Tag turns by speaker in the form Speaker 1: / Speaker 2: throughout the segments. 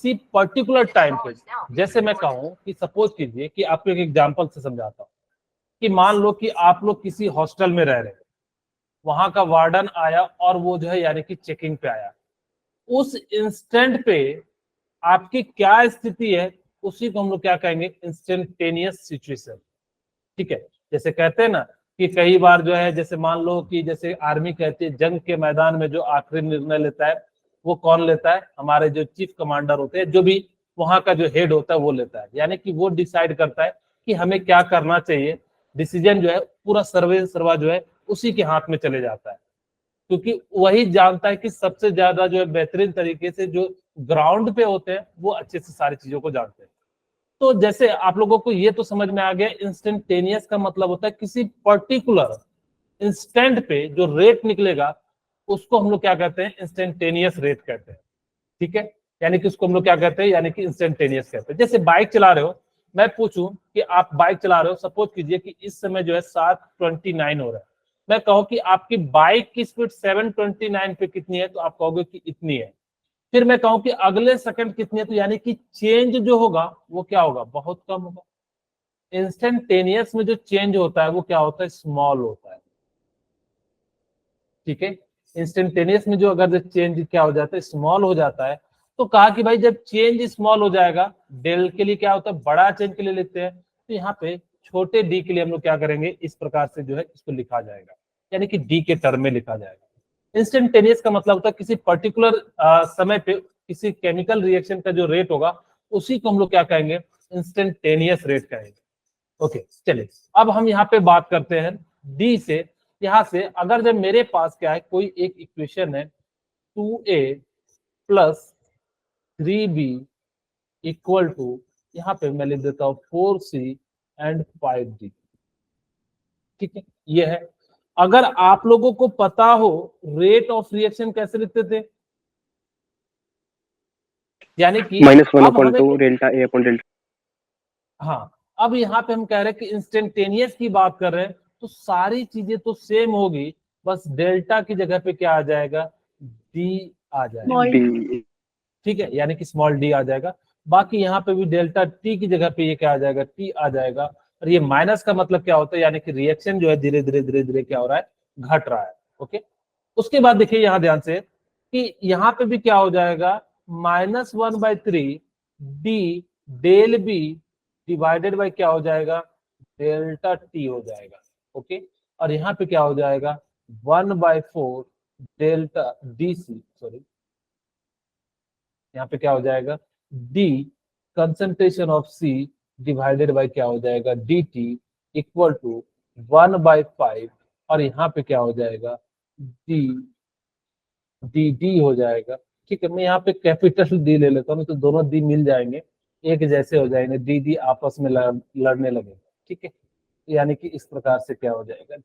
Speaker 1: किसी particular time पे, जैसे मैं कहूं कि सपोज कीजिए कि आपको एक एग्जांपल से समझाता हूं कि मान लो कि आप लोग किसी हॉस्टल में रह रहे हैं, वहां का वार्डन आया और वो जो है यानी कि चेकिंग पे आया, उस इंस्टेंट पे आपकी क्या स्थिति है, उसी को हम लोग क्या कहेंगे, इंस्टेंटेनियस सिचुएशन। ठीक है, जैसे कहते हैं ना कि कई बार जो है, जैसे मान लो कि जैसे आर्मी कहती है जंग के मैदान में जो आखिरी निर्णय लेता है वो कौन लेता है, हमारे जो चीफ कमांडर होते हैं, जो भी वहां का जो हेड होता है वो लेता है, यानी कि वो डिसाइड करता है कि हमें क्या करना चाहिए। डिसीजन जो है पूरा सर्वे सर्वा जो है उसी के हाथ में चले जाता है, क्योंकि वही जानता है कि सबसे ज्यादा जो है बेहतरीन तरीके से जो ग्राउंड पे होते हैं वो अच्छे से सारी चीजों को जानते हैं। तो जैसे आप लोगों को ये तो समझ में आ गया, इंस्टेंटेनियस का मतलब होता है किसी पर्टिकुलर इंस्टेंट पे जो रेट निकलेगा उसको हम लोग क्या कहते हैं, इंस्टेंटेनियस रेट कहते हैं। ठीक है, यानी कि उसको हम लोग क्या कहते हैं, यानी कि इंस्टेंटेनियस कहते हैं। जैसे बाइक चला रहे हो, मैं पूछूं कि आप बाइक चला रहे हो, सपोज कीजिए कि इस समय जो है 7:29 हो रहा है, मैं कहूं कि आपकी बाइक की स्पीड 7:29 पे कितनी है, तो आप कहोगे कि इतनी है। फिर मैं कहूं कि अगले सेकंड कितनी है, तो यानी कि चेंज जो होगा वो क्या होगा, बहुत कम होगा। इंस्टेंटेनियस में जो चेंज होता है वो क्या होता है, स्मॉल होता है। ठीक है, इंस्टेंटेनियस में जो अगर जो चेंज क्या हो जाता है, स्मॉल हो जाता है, तो कहा कि भाई जब चेंज स्मॉल हो जाएगा, डेल के लिए क्या होता है, बड़ा चेंज के लिए लिखते हैं, तो यहाँ पे छोटे डी के लिए हम लोग क्या करेंगे, इस प्रकार से जो है इसको लिखा जाएगा, यानी कि डी के टर्म में लिखा जाएगा। इंस्टेंटेनियस का मतलब होता है किसी पर्टिकुलर समय पे किसी केमिकल रिएक्शन का जो रेट होगा उसी को हम लोग क्या कहेंगे, इंस्टेंटेनियस रेट कहेंगे। ओके, चलिए अब हम यहाँ पे बात करते हैं डी से। यहां से अगर जब मेरे पास क्या है, कोई एक इक्वेशन है 2a plus 3b equal to, यहाँ पे मैं लिख देता हूं 4c एंड 5d। ठीक है, ये है। अगर आप लोगों को पता हो रेट ऑफ रिएक्शन कैसे लिखते थे, यानी कि अब हमें
Speaker 2: -1/2 डेल्टा ए अपॉन डेल्टा।
Speaker 1: हाँ, अब यहाँ पे हम कह रहे हैं कि इंस्टेंटेनियस की बात कर रहे हैं तो सारी चीजें तो सेम होगी, बस डेल्टा की जगह पे क्या आ जाएगा, डी आ जाएगा।
Speaker 2: डी।
Speaker 1: ठीक है, यानी कि स्मॉल डी आ जाएगा। बाकी यहाँ पे भी डेल्टा टी की जगह पे ये क्या आ जाएगा, टी आ जाएगा। और ये माइनस का मतलब क्या होता है, यानी कि रिएक्शन जो है धीरे धीरे धीरे धीरे क्या हो रहा है, घट रहा है। ओके, उसके बाद देखिए यहाँ ध्यान से कि यहाँ पे भी क्या हो जाएगा, -1/3 d del b divided by क्या हो जाएगा, डेल्टा टी हो जाएगा। ओके, और यहाँ पे क्या हो जाएगा, 1/4 डेल्टा डी सी, सॉरी यहाँ पे क्या हो जाएगा, d concentration of c divided by क्या हो जाएगा, डी टी इक्वल टू 1/5, और यहाँ पे क्या हो जाएगा, डी डी डी हो जाएगा। ठीक है, मैं यहाँ पे कैपिटल डी ले लेता हूँ तो दोनों डी मिल जाएंगे, एक जैसे हो जाएंगे, डी डी आपस में लड़ने लगेगा। ठीक है, यानी कि इस प्रकार से क्या हो जाएगा।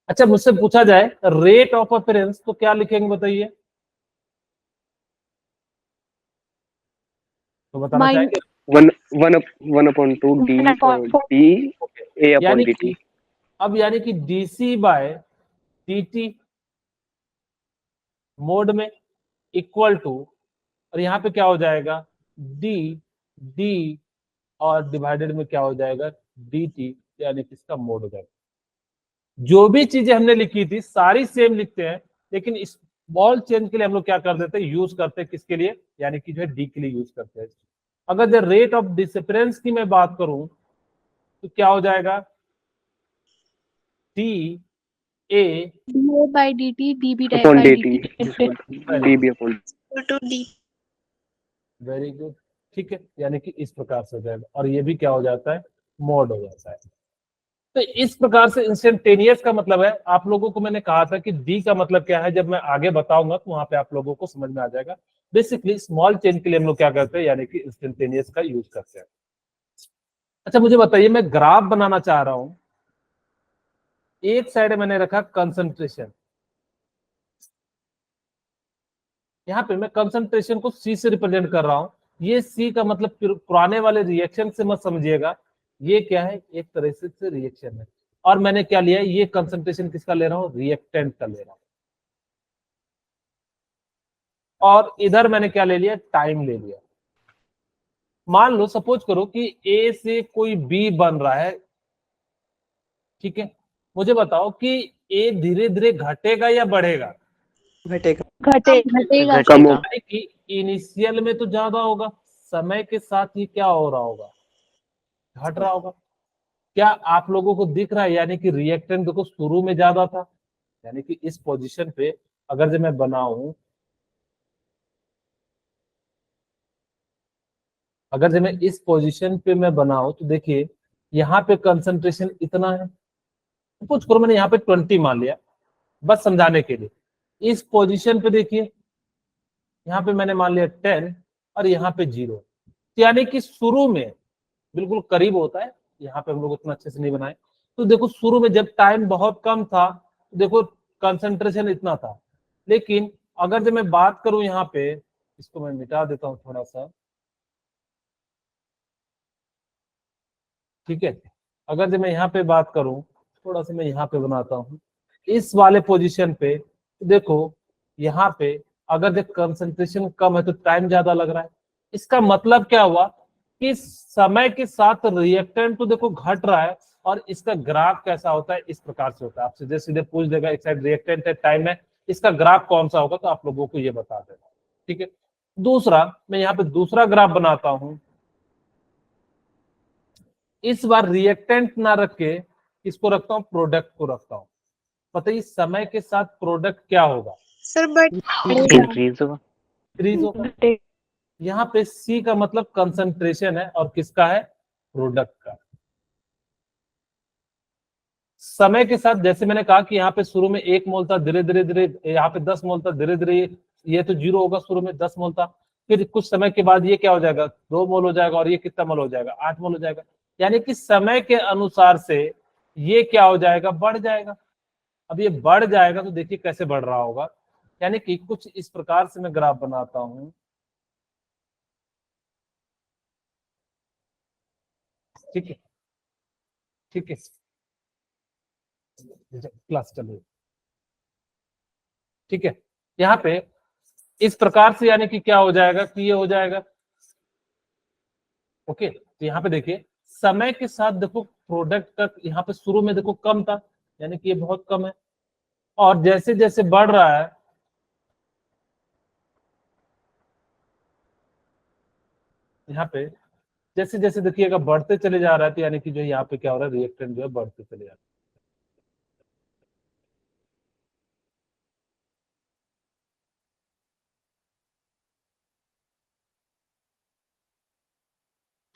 Speaker 1: अच्छा, मुझसे पूछा जाए रेट ऑफ अपीयरेंस तो क्या लिखेंगे बताइए, तो बताना चाहेंगे।
Speaker 2: 1/2 डी डी ए अपॉन
Speaker 1: यानी
Speaker 2: डी
Speaker 1: कि
Speaker 2: टी।
Speaker 1: अब यानी कि डीसी बाय dt मोड में इक्वल टू, और यहाँ पे क्या हो जाएगा, डी डी और डिवाइडेड में क्या हो जाएगा, dt, यानी कि इसका मोड हो जाएगा। जो भी चीजें हमने लिखी थी सारी सेम लिखते हैं, लेकिन इस बॉल चेंज के लिए हम लोग क्या कर देते हैं, यूज करते हैं किसके लिए, यानी कि जो है डी के लिए यूज करते हैं। अगर द रेट ऑफ डिफरेंस की मैं बात करूं तो क्या हो जाएगा, D a
Speaker 3: by dt db
Speaker 2: upon
Speaker 3: by
Speaker 2: d t
Speaker 3: dt
Speaker 2: d b upon.
Speaker 3: to d।
Speaker 1: Very good. ठीक है, यानी कि इस प्रकार से हो जाएगा, और ये भी क्या हो जाता है, मोड हो जाता है। तो इस प्रकार से इंस्टेंटेनियस का मतलब है, आप लोगों को मैंने कहा था कि डी का मतलब क्या है, जब मैं आगे बताऊंगा तो वहां पे आप लोगों को समझ में आ जाएगा। बेसिकली स्मॉल चेंज के लिए हम लोग क्या करते हैं, यानी कि इंस्टेंटेनियस का यूज करते हैं। अच्छा, मुझे बताइए, मैं ग्राफ बनाना चाह रहा हूं, एक साइड मैंने रखा कंसंट्रेशन, यहाँ पे मैं कंसंट्रेशन को सी से रिप्रेजेंट कर रहा हूं। ये सी का मतलब पुराने वाले रिएक्शन से मत समझिएगा, ये क्या है, एक तरह से रिएक्शन है। और मैंने क्या लिया है, ये कंसंट्रेशन किसका ले रहा हूं, रिएक्टेंट का ले रहा हूं। और इधर मैंने क्या ले लिया, टाइम ले लिया। मान लो सपोज करो कि ए से कोई बी बन रहा है, ठीक है, मुझे बताओ कि ए धीरे धीरे घटेगा या बढ़ेगा?
Speaker 4: घटेगा
Speaker 3: घटेगा।
Speaker 2: कम हो
Speaker 1: कि इनिशियल में तो ज्यादा होगा, समय के साथ ही क्या हो रहा होगा, घट रहा होगा। क्या आप लोगों को दिख रहा है? यानी कि रिएक्टेंट देखो शुरू में ज्यादा था, यानी कि इस पोजीशन पे अगर जब मैं बनाऊं, अगर जब मैं इस पोजीशन पे मैं बनाऊं तो देखिए यहाँ पे कंसंट्रेशन इतना है, कुछ करो मैंने यहाँ पे 20 मान लिया बस समझाने के लिए। इस पोजीशन पे देखिए यहाँ पे मैंने मान लिया 10 और यहाँ पे 0, यानी कि शुरू में बिल्कुल करीब होता है। यहाँ पे हम लोग उतना अच्छे से नहीं बनाए, तो देखो शुरू में जब टाइम बहुत कम था तो देखो कंसंट्रेशन इतना था, लेकिन अगर जब मैं बात करूं यहाँ पे, इसको मैं मिटा देता हूँ थोड़ा सा, ठीक है, अगर जब मैं यहाँ पे बात करूं, थोड़ा सा मैं यहाँ पे बनाता हूँ इस वाले पोजीशन पे, तो देखो यहाँ पे अगर देख कंसंट्रेशन कम है तो टाइम ज्यादा लग रहा है। इसका मतलब क्या हुआ कि समय के साथ रिएक्टेंट तो देखो घट रहा है, और इसका ग्राफ कैसा होता है, इस प्रकार से होता है। आप सीधे सीधे पूछ देगा एक साइड रिएक्टेंट है, टाइम है, इसका ग्राफ कौन सा होगा, तो आप लोगों को ये बता देगा, ठीक है। दूसरा मैं यहाँ पे दूसरा ग्राफ बनाता हूं, इस बार रिएक्टेंट ना रख के इसको रखता हूं, प्रोडक्ट को रखता हूं। बताइए समय के साथ प्रोडक्ट क्या होगा,
Speaker 3: सर बट
Speaker 2: इंक्रीज होगा।
Speaker 1: इंक्रीज होगा। यहाँ पे सी का मतलब कंसंट्रेशन है और किसका है, प्रोडक्ट का। समय के साथ जैसे मैंने कहा कि यहाँ पे शुरू में 1 मोल था, धीरे धीरे धीरे यहाँ पे 10 मोल था, धीरे धीरे ये तो 0 होगा, शुरू में 10 मोल था, फिर कुछ समय के बाद ये क्या हो जाएगा, 2 मोल हो जाएगा, और ये कितना मोल हो जाएगा, 8 मोल हो जाएगा। यानी कि समय के अनुसार से ये क्या हो जाएगा, बढ़ जाएगा। अब ये बढ़ जाएगा तो देखिए कैसे बढ़ रहा होगा, यानी कि कुछ इस प्रकार से मैं ग्राफ बनाता हूं, ठीक है, ठीक है, क्लास चलिए, ठीक है। यहाँ पे इस प्रकार से यानी कि क्या हो जाएगा कि ये हो जाएगा, ओके। तो यहाँ पे देखिए समय के साथ देखो प्रोडक्ट का यहाँ पे शुरू में देखो कम था, यानी कि ये बहुत कम है, और जैसे जैसे बढ़ रहा है, यहाँ पे जैसे जैसे देखिएगा बढ़ते चले जा रहा है, तो यानी कि जो यहाँ पे क्या हो रहा है, रिएक्टेंट जो है बढ़ते चले जा रहा है।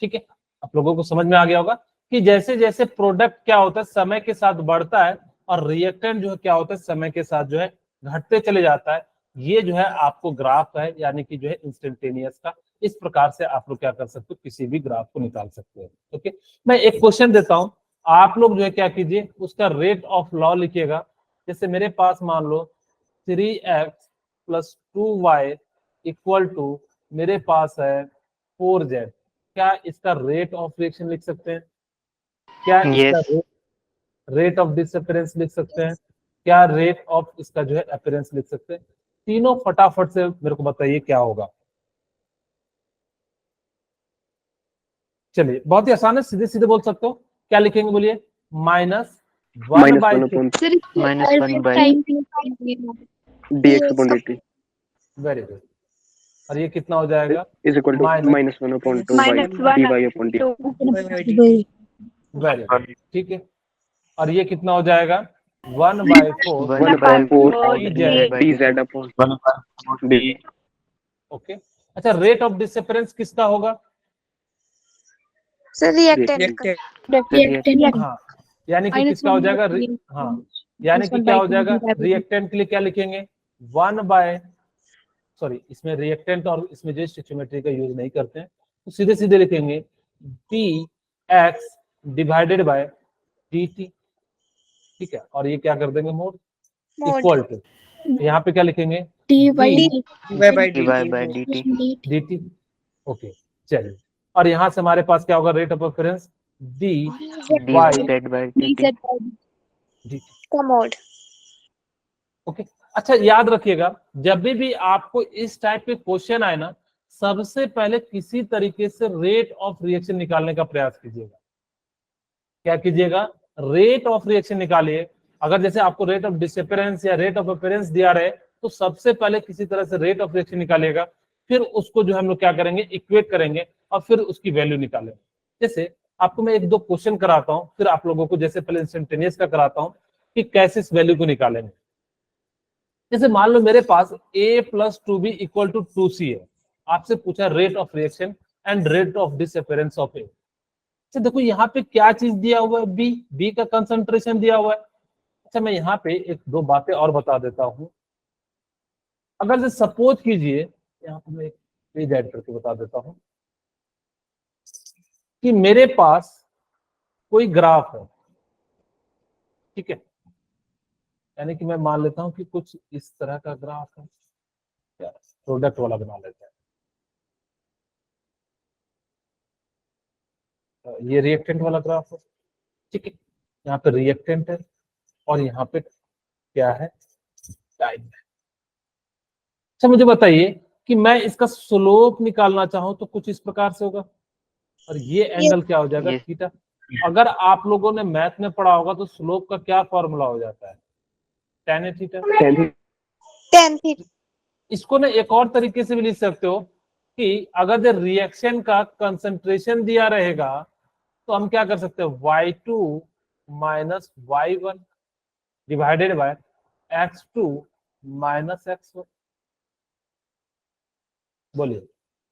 Speaker 1: ठीक है, आप लोगों को समझ में आ गया होगा कि जैसे जैसे प्रोडक्ट क्या होता है समय के साथ बढ़ता है, और रिएक्टेंट जो है क्या होता है समय के साथ जो है घटते चले जाता है। ये जो है आपको ग्राफ है, यानी कि जो है इंस्टेंटेनियस का। इस प्रकार से आप लोग क्या कर सकते हो, किसी भी ग्राफ को निकाल सकते हो। ओके, मैं एक क्वेश्चन देता हूं, आप लोग जो है क्या कीजिए, उसका रेट ऑफ लॉ लिखिएगा। जैसे मेरे पास मान लो 3x + 2y = मेरे पास है 4z, क्या इसका रेट ऑफ रिएक्शन लिख सकते हैं? क्या इसका रेट ऑफ डिसअपियरेंस लिख सकते हैं? क्या रेट ऑफ इसका जो है अपीयरेंस लिख सकते हैं? तीनों फटाफट से मेरे को बताइए क्या होगा। चलिए बहुत ही आसान है, सीधे सीधे बोल सकते हो। क्या लिखेंगे बोलिए? -1/2
Speaker 2: dx/dt
Speaker 1: वेरी गुड। और ये कितना हो जाएगा?
Speaker 2: is equal to -1/2 dy/dt।
Speaker 1: Very good, ठीक है। और ये कितना हो जाएगा? 1/4
Speaker 2: dz/dt।
Speaker 1: ओके। अच्छा, रेट ऑफ डिसअपियरेंस किसका होगा?
Speaker 3: सर रिएक्टेंट
Speaker 1: हाँ, यानी कि किसका हो जाएगा? हाँ, यानी कि क्या हो जाएगा? रिएक्टेंट के लिए क्या लिखेंगे? इसमें रिएक्टेंट और इसमें जो स्टोइचियोमेट्री का यूज नहीं करते हैं, तो सीधे सीधे लिखेंगे dx/dt, ठीक है। और ये क्या कर देंगे, मोड इक्वल टू, यहाँ पे क्या लिखेंगे? dt। ओके, चलिए। और यहाँ से हमारे पास क्या होगा? Rate of difference dy/dt।
Speaker 3: का मोड।
Speaker 1: ओके, अच्छा याद रखिएगा, जब भी आपको इस टाइप के क्वेश्चन आए ना, सबसे पहले किसी तरीके से रेट ऑफ रिएक्शन निकालने का प्रयास कीजिएगा। क्या कीजिएगा? रेट ऑफ रिएक्शन निकालिए। अगर जैसे आपको रेट ऑफ डिसअपियरेंस या रेट ऑफ अपीयरेंस दिया रहे, तो सबसे पहले किसी तरह से रेट ऑफ रिएक्शन निकालिएगा, फिर उसको जो हम लोग क्या करेंगे, इक्वेट करेंगे और फिर उसकी वैल्यू निकालेंगे। जैसे आपको मैं एक दो क्वेश्चन कराता हूं, फिर आप लोगों को जैसे पहले इंस्टेंटेनियस का कराता हूं कि कैसे इस वैल्यू को निकालेंगे। जैसे मान लो मेरे पास a plus 2b equal to 2c है, आपसे पूछा rate of reaction and rate of disappearance of A. अच्छा देखो यहाँ पे क्या चीज दिया हुआ है, बी का कंसंट्रेशन दिया हुआ है। अच्छा मैं यहाँ पे एक दो बातें और बता देता हूँ। अगर से सपोज कीजिए, यहाँ पे मैं एक पेज ऐड करके बता देता हूँ कि मेरे पास कोई ग्राफ है, ठीक है, यानी कि मैं मान लेता हूं कि कुछ इस तरह का ग्राफ है, प्रोडक्ट वाला बना लेते हैं। ये रिएक्टेंट वाला ग्राफ है, ठीक है, यहाँ पे रिएक्टेंट है और यहाँ पे क्या है, टाइम है। अच्छा मुझे बताइए कि मैं इसका स्लोप निकालना चाहूं तो कुछ इस प्रकार से होगा, और ये एंगल क्या हो जाएगा,
Speaker 2: ये
Speaker 1: थीटा। अगर आप लोगों ने मैथ में पढ़ा होगा तो स्लोप का क्या फॉर्मूला हो जाता है, tan ए थीटा।
Speaker 3: 10 feet.
Speaker 1: इसको ना एक और तरीके से भी लिख सकते हो कि अगर जो रिएक्शन का कंसंट्रेशन दिया रहेगा तो हम क्या कर सकते हैं, y2 minus y1 divided by x2 minus x1। बोलिए,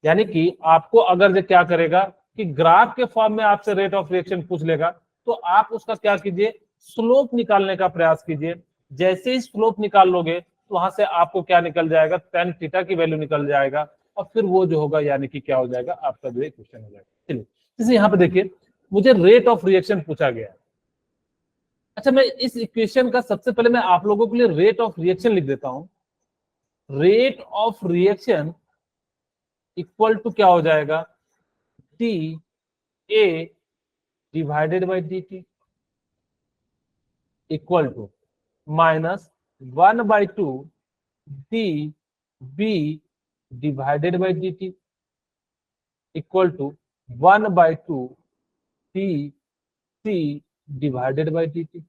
Speaker 1: यानी कि आपको अगर जो क्या करेगा कि ग्राफ के फॉर्म में आपसे रेट ऑफ रिएक्शन पूछ लेगा, तो आप उसका क्या कीजिए, स्लोप निकालने का प्रयास कीजिए। जैसे ही स्लोप निकाल लोगे तो वहां से आपको क्या निकल जाएगा, tan थीटा की वैल्यू निकल जाएगा, और फिर वो जो होगा यानी कि क्या हो जाएगा, आपका जो क्वेश्चन हो जाएगा। चलिए जैसे यहाँ पे देखिए मुझे रेट ऑफ रिएक्शन पूछा गया है। अच्छा मैं इस इक्वेशन का सबसे पहले मैं आप लोगों के लिए रेट ऑफ रिएक्शन लिख देता हूं। Rate of reaction equal to क्या हो जाएगा, D A divided by D T equal to minus 1/2 D B divided by D T equal to 1/2 D C divided by D T.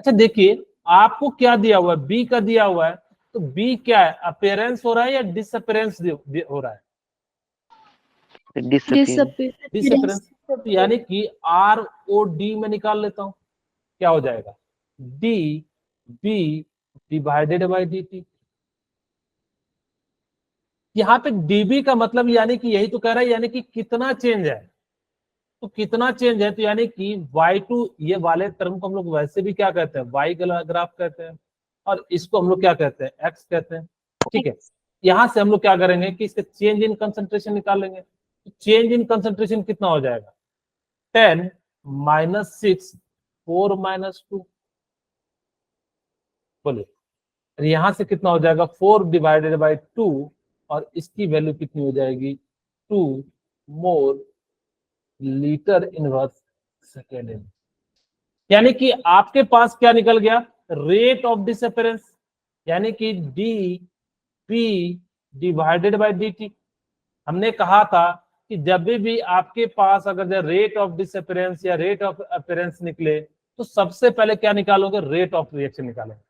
Speaker 1: अच्छा देखिए आपको क्या दिया हुआ है, बी का दिया हुआ है, तो बी क्या है, अपीयरेंस हो रहा है या डिसअपीयरेंस हो रहा है, डिसअपीयरेंस। तो यानी कि आर ओ डी में निकाल लेता हूं, क्या हो जाएगा, D B divided by D T. यहाँ पे डीबी का मतलब यानी कि यही तो कह रहा है, यानी कि कितना चेंज है, तो कितना चेंज है, तो यानी कि y2 ये वाले टर्म को हम लोग वैसे भी क्या कहते हैं, y ग्राफ कहते हैं, और इसको हम लोग क्या कहते हैं, x कहते हैं, ठीक है। यहां से हम लोग क्या करेंगे कि इसके चेंज इन कंसंट्रेशन निकाल लेंगे। चेंज इन कंसंट्रेशन कितना हो जाएगा, 10 माइनस 6 4 माइनस 2, बोलिए यहां से कितना हो जाएगा, 4 डिवाइडेड बाई 2, और इसकी वैल्यू कितनी हो जाएगी, 2 मोल लीटर इनवर्स सेकेंड इन। यानी कि आपके पास क्या निकल गया, रेट ऑफ डिसअपीयरेंस, यानी कि D P divided by D T. हमने कहा था कि जब भी आपके पास अगर रेट ऑफ डिसअपीयरेंस या रेट ऑफ अपीयरेंस निकले तो सबसे पहले क्या निकालोगे, रेट ऑफ रिएक्शन निकालेंगे।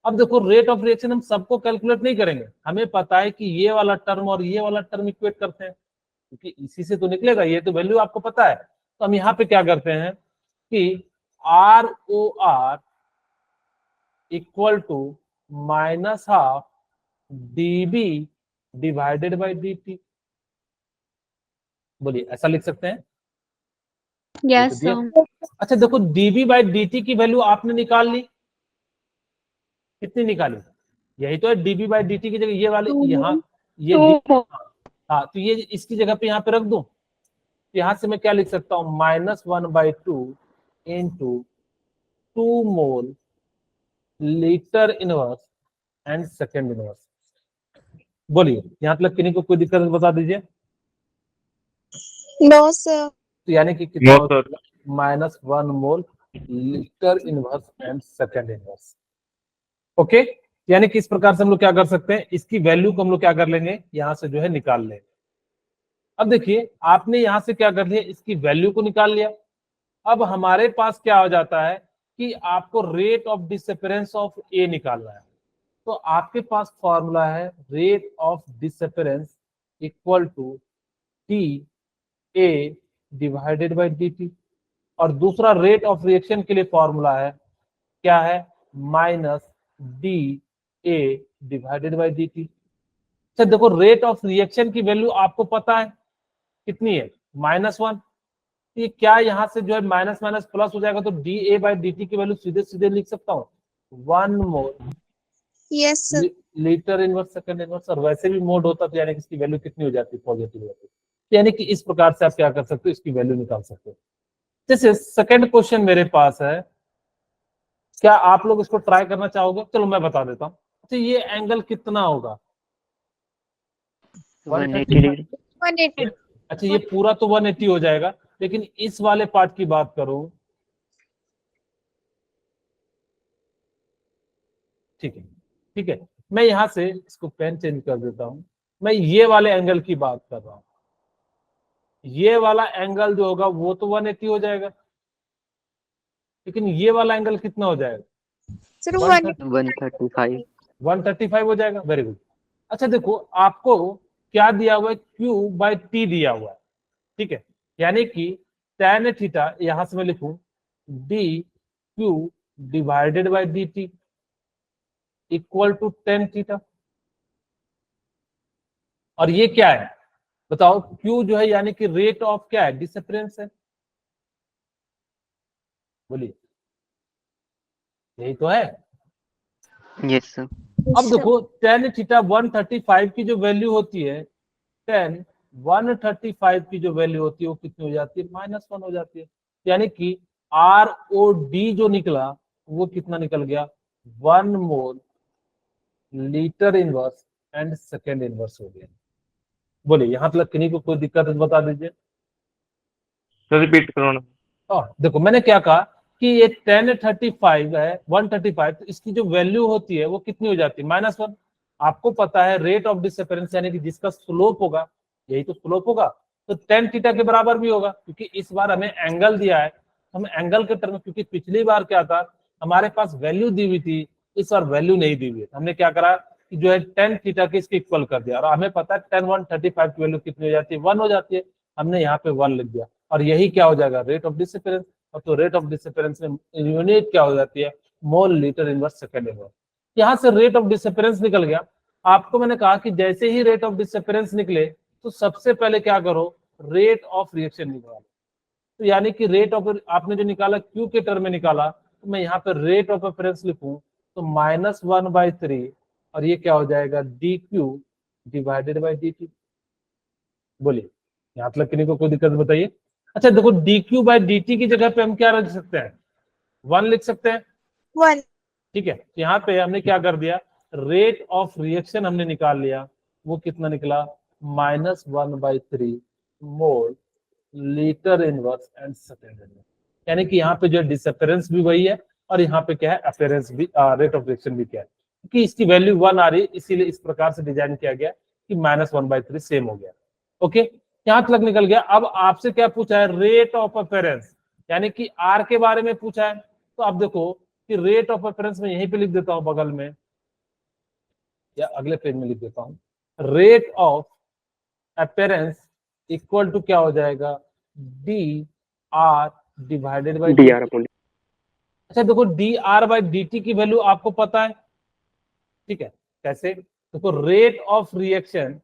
Speaker 1: अब देखो रेट ऑफ रिएक्शन हम सबको कैलकुलेट नहीं करेंगे, हमें पता है कि ये वाला टर्म और ये वाला टर्म इक्वेट करते हैं, क्योंकि इसी से तो निकलेगा, ये तो वैल्यू आपको पता है। तो हम यहाँ पे क्या करते हैं कि R O R equal to minus half DB divided by D T. बोलिए ऐसा लिख सकते हैं,
Speaker 3: Yes, sir.
Speaker 1: अच्छा देखो डीबी बाई डी टी की वैल्यू आपने निकाल ली, कितनी निकाली, यही तो है, डीबी बाई डी टी की जगह ये वाले यहाँ ये हाँ, तो ये इसकी जगह पे यहाँ पे रख दूं, यहां से मैं क्या लिख सकता हूं, -1/2 into 2 mole litre inverse and second inverse. बोलिए यहां तक किन्हीं को कोई दिक्कत है बता दीजिए।
Speaker 3: No, sir.
Speaker 1: तो यानी कि कितना, -1 मोल litre inverse and second inverse. Okay यानी कि इस प्रकार से हम लोग क्या कर सकते हैं, इसकी वैल्यू को हम लोग क्या कर लेंगे, यहां से जो है निकाल लेंगे। अब देखिए आपने यहां से क्या कर लिया, इसकी वैल्यू को निकाल लिया। अब हमारे पास क्या हो जाता है कि आपको rate of disappearance of A निकालना है। तो आपके पास फॉर्मूला है rate of disappearance equal to T A divided by D T, और दूसरा रेट ऑफ रिएक्शन के लिए फॉर्मूला है क्या है, minus D A divided by D T. अच्छा देखो रेट ऑफ रिएक्शन की वैल्यू आपको पता है कितनी है, -1। ये क्या यहाँ से जो है माइनस माइनस प्लस हो जाएगा, तो D A by D T की वैल्यू सीधे सीधे लिख सकता हूँ 1 मोल
Speaker 3: Yes, sir.
Speaker 1: Litre inverse second inverse, और वैसे भी मोड होता तो यानी कि इसकी वैल्यू कितनी हो जाती है, पॉजिटिव हो जाती है। यानी कि इस प्रकार से आप क्या कर सकते हो, इसकी वैल्यू निकाल सकते हो। जैसे सेकंड क्वेश्चन मेरे पास है, क्या आप लोग इसको ट्राई करना चाहोगे? चलो मैं बता देता हूँ। अच्छा ये एंगल कितना होगा,
Speaker 2: 180 डिग्री।
Speaker 3: 180.
Speaker 1: अच्छा ये पूरा तो 180 हो जाएगा, लेकिन इस वाले पार्ट की बात करूं, ठीक है ठीक है, मैं यहां से इसको पेन चेंज कर देता हूं, मैं ये वाले एंगल की बात कर रहा हूं। ये वाला एंगल जो होगा वो तो 180 हो जाएगा, लेकिन ये वाला एंगल कितना हो जाएगा,
Speaker 3: Sir,
Speaker 2: 135।
Speaker 1: 135 हो जाएगा। Very good. अच्छा देखो आपको क्या दिया हुआ है, Q बाई टी दिया हुआ है, ठीक है, यानी कि tan थीटा यहां से मैं लिखूं D Q divided by D T equal to tan theta. और ये क्या है बताओ, Q जो है यानी कि रेट ऑफ क्या है, डिसअपियरेंस है, बोलिए यही तो है।
Speaker 2: Yes sir.
Speaker 1: अब देखो tan थीटा 135 की जो वैल्यू होती है, tan 135 की जो वैल्यू होती है वो कितनी हो जाती है, -1 हो जाती है। यानी कि आर ओ डी जो निकला वो कितना निकल गया, 1 मोल litre inverse and second inverse हो गया। बोलिए यहाँ तक किन्हीं को कोई दिक्कत है तो बता दीजिए।
Speaker 2: सर रिपीट करो ना।
Speaker 1: देखो मैंने क्या कहा कि ये 1035 है 135, तो इसकी जो वैल्यू होती है वो कितनी हो जाती है, -1। आपको पता है रेट ऑफ डिसअपियरेंस यानी कि जिसका स्लोप होगा, यही तो स्लोप होगा, तो tan थीटा के बराबर भी होगा, क्योंकि इस बार हमें एंगल दिया है, हम एंगल के टर्म, क्योंकि पिछली बार क्या था हमारे पास वैल्यू दी हुई थी, इस बार वैल्यू नहीं दी हुई है, हमने क्या करा कि जो है tan थीटा के इसके इक्वल कर दिया, और हमें पता है tan 135 की वैल्यू कितनी हो जाती है, 1 हो जाती है, हमने यहाँ पे 1 लिख दिया, और यही क्या हो जाएगा रेट ऑफ डिसअपियरेंस। और तो रेट ऑफ डिसअपियरेंस में यूनिट क्या हो जाती है, मोल लीटर इनवर्स सेकंड इनवर्स। यहाँ से रेट ऑफ डिसअपियरेंस निकल गया। आपको मैंने कहा कि जैसे ही रेट ऑफ डिसअपियरेंस निकले तो सबसे पहले क्या करो, रेट ऑफ रिएक्शन निकालो। तो यानी कि रेट ऑफ आपने जो निकाला क्यू के टर्म में निकाला, तो मैं यहाँ पे रेट ऑफ अपियरेंस लिखूं तो -1/3, और ये क्या हो जाएगा D Q divided by D T. बोलिए यहाँ तक किन्हीं को कोई दिक्कत बताइए। अच्छा देखो D Q by D T की जगह पे हम क्या रख सकते हैं, 1 लिख सकते हैं,
Speaker 3: 1.
Speaker 1: ठीक है। यहाँ पे हमने क्या कर दिया, रेट ऑफ रिएक्शन हमने निकाल लिया, वो कितना निकला -1/3 mole litre inverse and second inverse. यानी कि यहाँ पे जो डिसअपियरेंस भी वही है, और यहाँ पे क्या है अपियरेंस भी, रेट ऑफ रिएक्शन भी क्या है, क्योंकि इसकी वैल्यू 1 आ रही है, इसीलिए इस प्रकार से डिजाइन किया गया कि -1/3 सेम हो गया। ओके यहाँ तक निकल गया। अब आपसे क्या पूछा है, रेट ऑफ अपियरेंस, यानी कि आर के बारे में पूछा है। तो अब देखो कि रेट ऑफ अपियरेंस में यहीं पे लिख देता हूं बगल में, या अगले पेज में लिख देता हूं, rate of appearance equal to क्या हो जाएगा, D R divided by
Speaker 2: D R upon.
Speaker 1: अच्छा देखो D R by D T की वैल्यू आपको पता है, ठीक है, कैसे, देखो rate of reaction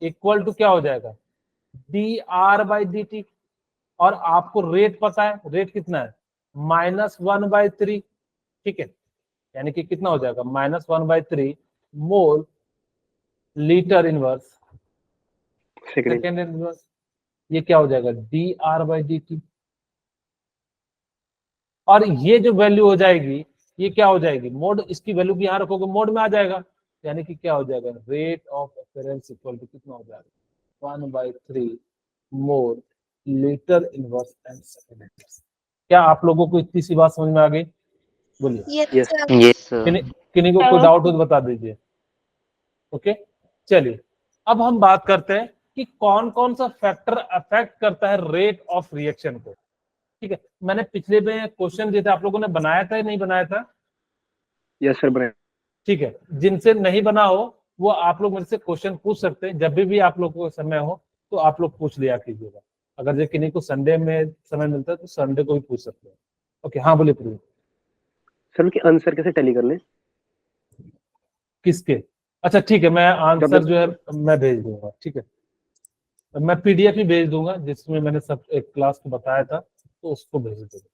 Speaker 1: equal to क्या हो जाएगा, D R by D T, और आपको रेट पता है, रेट कितना है -1/3, ठीक है, यानी कि कितना हो जाएगा -1/3 mole litre inverse second inverse, ये क्या हो जाएगा D R by D T. और ये जो वैल्यू हो जाएगी ये क्या हो जाएगी, मोड, इसकी वैल्यू भी यहाँ रखोगे मोड में आ जाएगा, यानी कि क्या हो जाएगा rate of appearance equal to कितना हो जाएगा 1/3 mole litre inverse and second inverse. क्या आप लोगों को इतनी सी बात समझ में आ गई? बोलिए।
Speaker 3: Yes, sir.
Speaker 2: Yes, sir.
Speaker 1: किन्हीं को कोई डाउट हो तो बता दीजिए। ओके, चलिए अब हम बात करते हैं कि कौन कौन सा फैक्टर अफेक्ट करता है रेट ऑफ रिएक्शन को। ठीक है, मैंने पिछले में क्वेश्चन दिए थे, आप लोगों ने बनाया था या नहीं बनाया था?
Speaker 4: यस सर बनाए।
Speaker 1: ठीक है, जिनसे नहीं बना हो वो आप लोग मेरे से क्वेश्चन पूछ सकते हैं, जब भी आप लोग को समय हो तो आप लोग पूछ लिया कीजिएगा। अगर जो किन्हीं को संडे में समय मिलता है तो संडे को भी पूछ सकते हैं। ओके, हाँ बोलिए प्रिय।
Speaker 4: सर उनके आंसर कैसे टैली कर ले?
Speaker 1: किसके? अच्छा ठीक है, मैं आंसर जो है मैं भेज दूंगा। ठीक है, मैं पीडीएफ ही भेज दूंगा जिसमें मैंने सब एक क्लास को बताया था, तो उसको भेज दूंगा।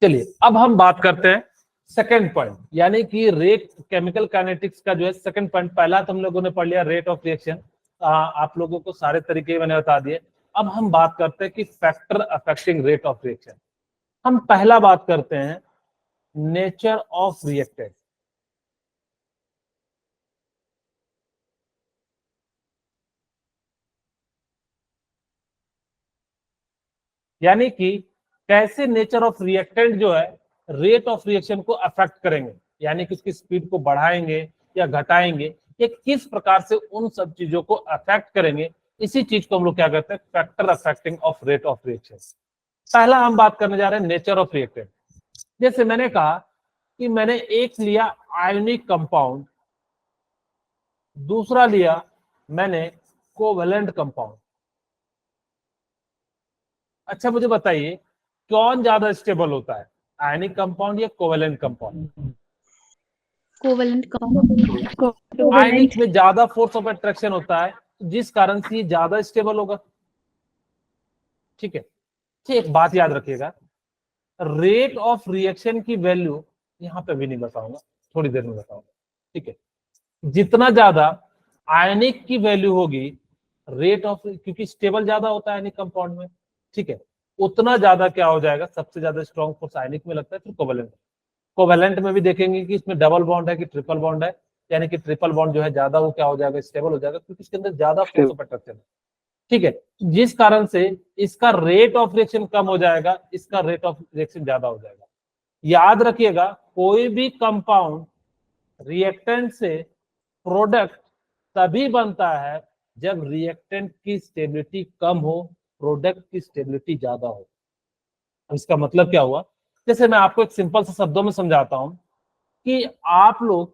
Speaker 1: चलिए अब हम बात करते हैं सेकंड पॉइंट, यानी कि रेट केमिकल काइनेटिक्स का जो है सेकंड पॉइंट। पहला तो हम लोगों ने पढ़ लिया रेट ऑफ रिएक्शन, आप लोगों को सारे तरीके मैंने बता दिए। अब हम बात करते हैं कि factor affecting rate of reaction. हम पहला बात करते हैं नेचर ऑफ रिएक्टेंट। यानी कि कैसे नेचर ऑफ रिएक्टेंट जो है रेट ऑफ रिएक्शन को अफेक्ट करेंगे, यानी कि उसकी स्पीड को बढ़ाएंगे या घटाएंगे, या किस प्रकार से उन सब चीजों को अफेक्ट करेंगे। इसी चीज को हम लोग क्या कहते हैं, factor affecting of rate of reaction. पहला हम बात करने जा रहे हैं नेचर ऑफ रिएक्टेंट। जैसे मैंने कहा कि मैंने एक लिया आयोनिक कंपाउंड, दूसरा लिया मैंने कोवेलेंट कंपाउंड। अच्छा मुझे बताइए कौन ज्यादा स्टेबल होता है, आयनिक कंपाउंड या covalent compound?
Speaker 5: Covalent compound.
Speaker 1: Ionic में ज्यादा फोर्स ऑफ अट्रैक्शन होता है, जिस कारण से ये ज्यादा स्टेबल होगा। ठीक है, एक बात याद रखिएगा, रेट ऑफ रिएक्शन की वैल्यू यहां पे भी नहीं बताऊंगा, थोड़ी देर में बताऊंगा। ठीक है, जितना ज्यादा आयनिक की वैल्यू होगी रेट ऑफ, क्योंकि स्टेबल ज्यादा होता है आयनिक कंपाउंड में, ठीक है, उतना ज्यादा क्या हो जाएगा, सबसे ज्यादा स्ट्रॉन्ग फोर्स आयनिक में लगता है, फिर कोवेलेंट। कोवेलेंट में भी देखेंगे कि इसमें डबल बॉन्ड है कि ट्रिपल बॉन्ड है, यानी कि ट्रिपल बॉन्ड जो है ज्यादा वो क्या हो जाएगा, स्टेबल हो जाएगा, क्योंकि इसके अंदर ज्यादा फोर्स ऑफ अट्रैक्शन है। ठीक है, जिस कारण से इसका रेट ऑफ रिएक्शन कम हो जाएगा, इसका रेट ऑफ रिएक्शन ज्यादा हो जाएगा। याद रखिएगा कोई भी कंपाउंड रिएक्टेंट से प्रोडक्ट तभी बनता है जब रिएक्टेंट की स्टेबिलिटी कम हो, प्रोडक्ट की स्टेबिलिटी ज्यादा हो। इसका मतलब क्या हुआ, जैसे मैं आपको एक सिंपल से शब्दों में समझाता हूं कि आप लोग